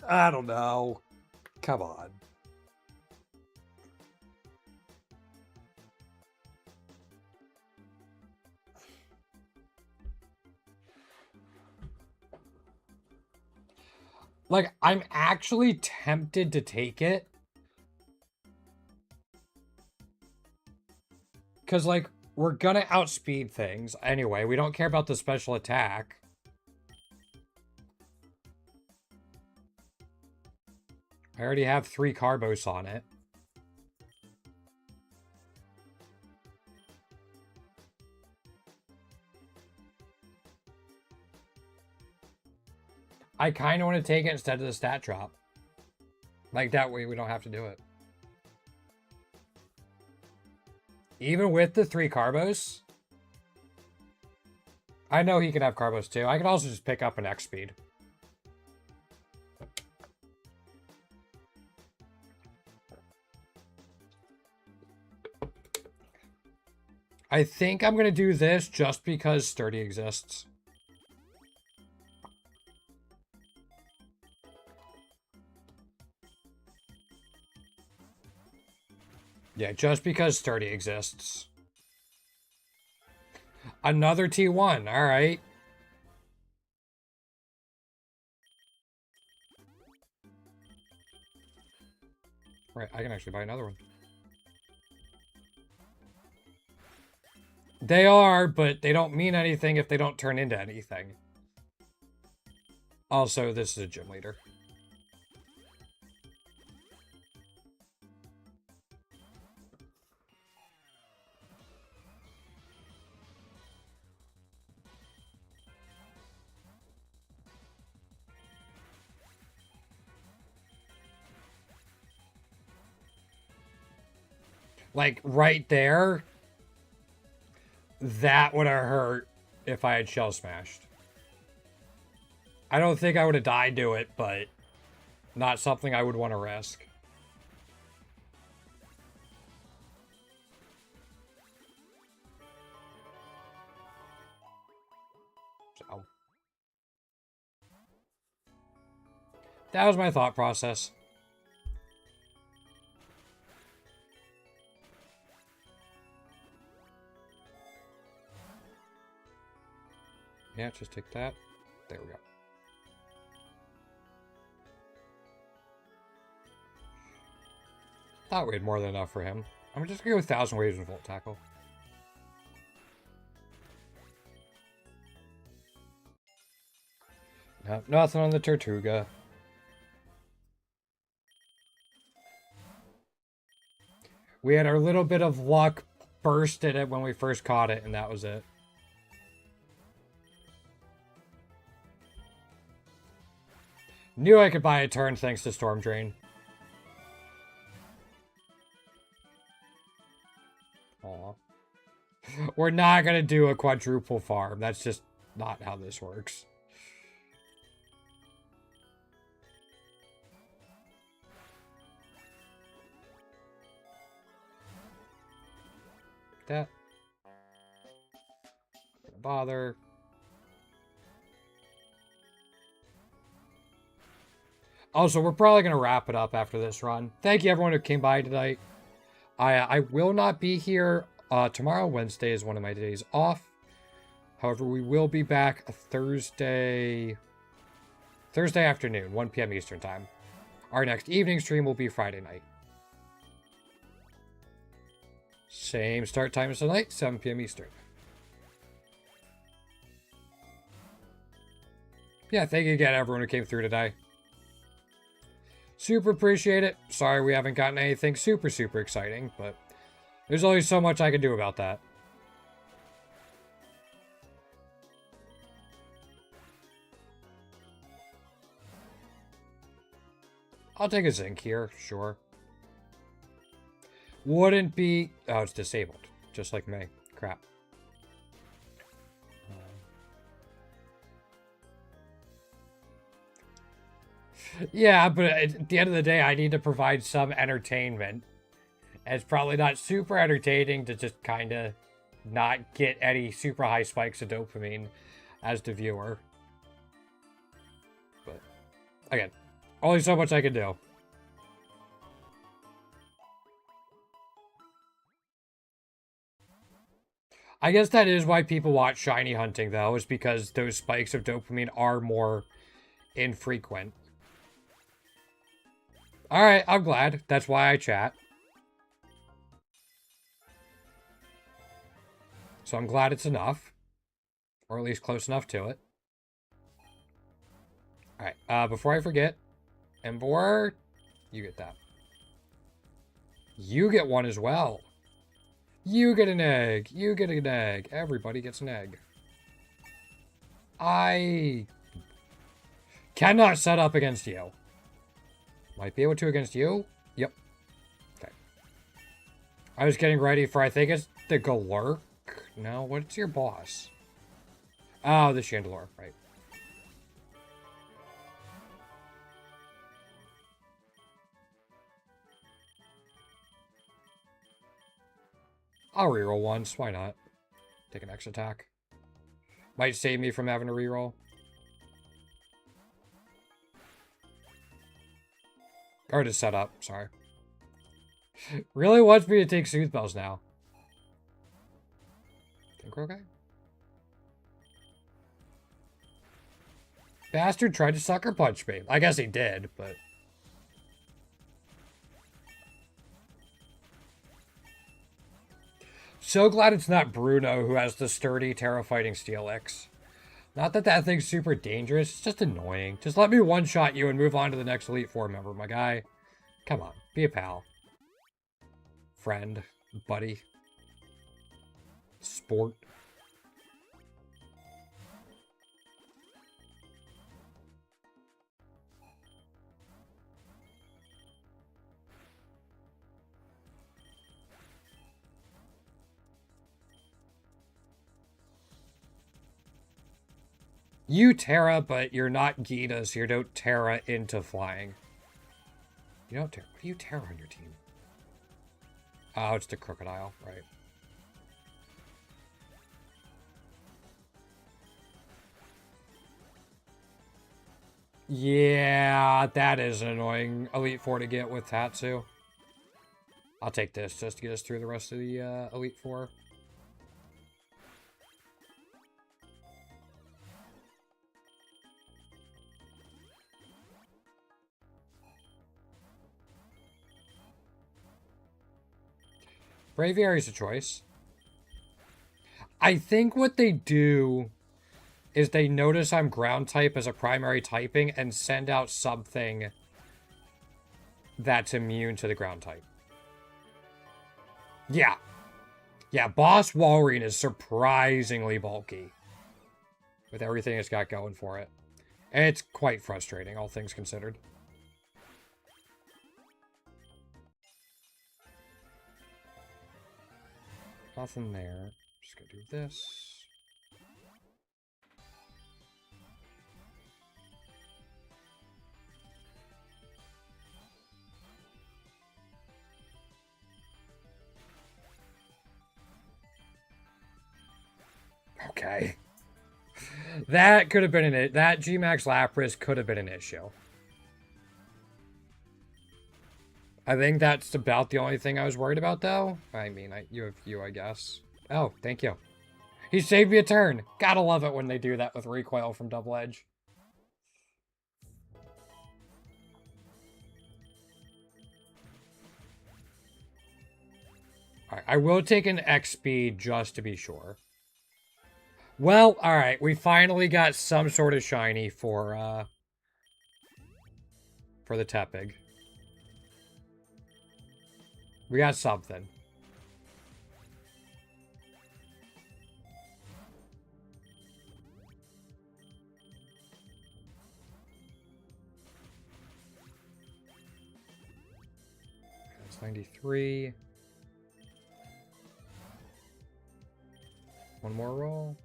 don't know. Come on. Like, I'm actually tempted to take it. Because, like, we're gonna outspeed things. Anyway, we don't care about the special attack. I already have 3 Carbos on it. I kind of want to take it instead of the stat drop. Like, that way we don't have to do it. Even with the 3 Carbos? I know he can have Carbos too. I can also just pick up an X speed. I think I'm going to do this just because Sturdy exists. Yeah, just because Sturdy exists. Another T1, alright. Right, I can actually buy another one. They are, but they don't mean anything if they don't turn into anything. Also, this is a gym leader. Like, right there, that would have hurt if I had shell smashed. I don't think I would have died to it, but not something I would want to risk. So, that was my thought process. Yeah, just take that. There we go. Thought we had more than enough for him. I'm just gonna go 1,000 waves and Volt Tackle. Nope, nothing on the Tortuga. We had our little bit of luck, bursted it when we first caught it, and that was it. Knew I could buy a turn thanks to Storm Drain. Aw. We're not gonna do a quadruple farm. That's just not how this works. That. Don't bother. Also, we're probably going to wrap it up after this run. Thank you, everyone who came by tonight. I will not be here tomorrow. Wednesday is one of my days off. However, we will be back Thursday afternoon, 1 p.m. Eastern Time. Our next evening stream will be Friday night. Same start time as tonight, 7 p.m. Eastern. Yeah, thank you again, everyone who came through today. Super appreciate it. Sorry we haven't gotten anything super exciting, but there's only so much I can do about that. I'll take a zinc here, sure. Wouldn't be... Oh, it's disabled. Just like me. Crap. Yeah, but at the end of the day, I need to provide some entertainment. And it's probably not super entertaining to just kind of not get any super high spikes of dopamine as the viewer. But, again, only so much I can do. I guess that is why people watch shiny hunting, though, is because those spikes of dopamine are more infrequent. Alright, I'm glad. That's why I chat. So I'm glad it's enough. Or at least close enough to it. Alright, before I forget, Embor, you get that. You get one as well. You get an egg. You get an egg. Everybody gets an egg. I cannot set up against you. Might be able to against you. Yep. Okay. I was getting ready for, I think it's the Galurk. No, what's your boss? Oh, the Chandelure, right. I'll reroll once. Why not? Take an X attack. Might save me from having to reroll. Or to set up, sorry. Really wants me to take Soothe Bells now. Think we're okay? Bastard tried to sucker punch me. I guess he did, but... So glad it's not Bruno who has the sturdy, Terra-fighting Steelix. Not that that thing's super dangerous, it's just annoying. Just let me one-shot you and move on to the next Elite Four member, my guy. Come on, be a pal. Friend, buddy. Sport. You Terra, but you're not Gita, so you don't Terra into flying. You don't Terra. What do you Terra on your team? Oh, it's the Crocodile, right. Yeah, that is an annoying Elite Four to get with Tatsu. I'll take this just to get us through the rest of the Elite Four. Braviary's a choice. I think what they do is they notice I'm ground type as a primary typing and send out something that's immune to the ground type. Yeah. Yeah, Boss Walrein is surprisingly bulky with everything it's got going for it. And it's quite frustrating, all things considered. Nothing there. Just gonna do this. Okay. That could have been an that Gmax Lapras could have been an issue. I think that's about the only thing I was worried about, though. I mean, you have you, I guess. Oh, thank you. He saved me a turn. Gotta love it when they do that with recoil from Double Edge. Alright, I will take an X speed just to be sure. Well, alright, we finally got some sort of shiny for the Tepig. We got something. That's 93. One more roll.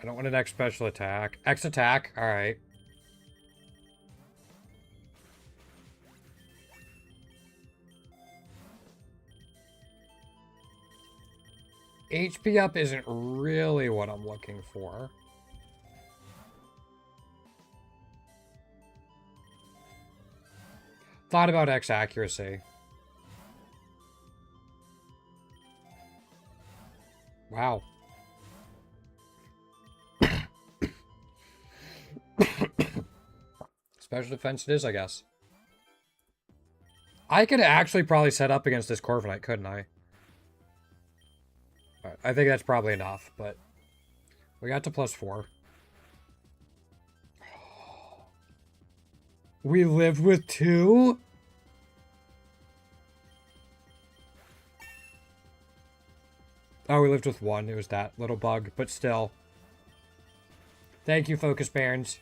I don't want an X special attack. X attack, alright. HP up isn't really what I'm looking for. Thought about X accuracy. Wow. Special defense it is, I guess. I could actually probably set up against this Corviknight, couldn't I? Right, I think that's probably enough, but we got to +4. We lived with 2? Oh, we lived with 1. It was that little bug, but still. Thank you, Focus Barons.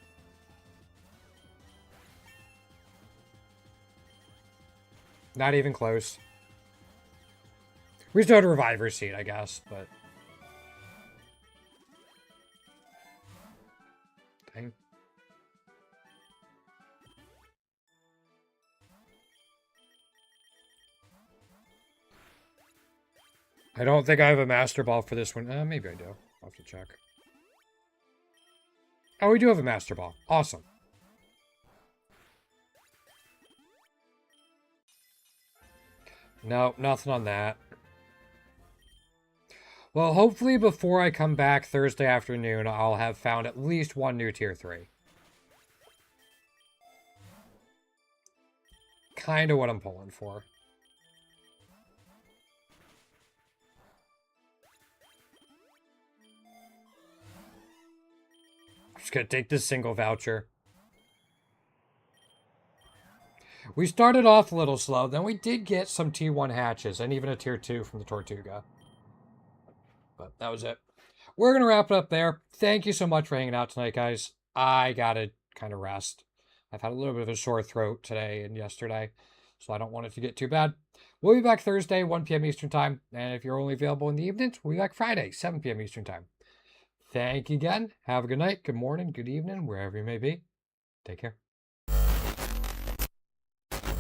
Not even close. We still had a Reviver Seed, I guess, but... Dang. I don't think I have a Master Ball for this one. Maybe I do. I'll have to check. Oh, we do have a Master Ball. Awesome. No, nothing on that. Well, hopefully before I come back Thursday afternoon, I'll have found at least one new Tier 3. Kind of what I'm pulling for. I'm just going to take this single voucher. We started off a little slow, then we did get some T1 hatches, and even a Tier 2 from the Tortuga. But that was it. We're going to wrap it up there. Thank you so much for hanging out tonight, guys. I got to kind of rest. I've had a little bit of a sore throat today and yesterday, so I don't want it to get too bad. We'll be back Thursday, 1 p.m. Eastern Time, and if you're only available in the evenings, we'll be back Friday, 7 p.m. Eastern Time. Thank you again. Have a good night, good morning, good evening, wherever you may be. Take care.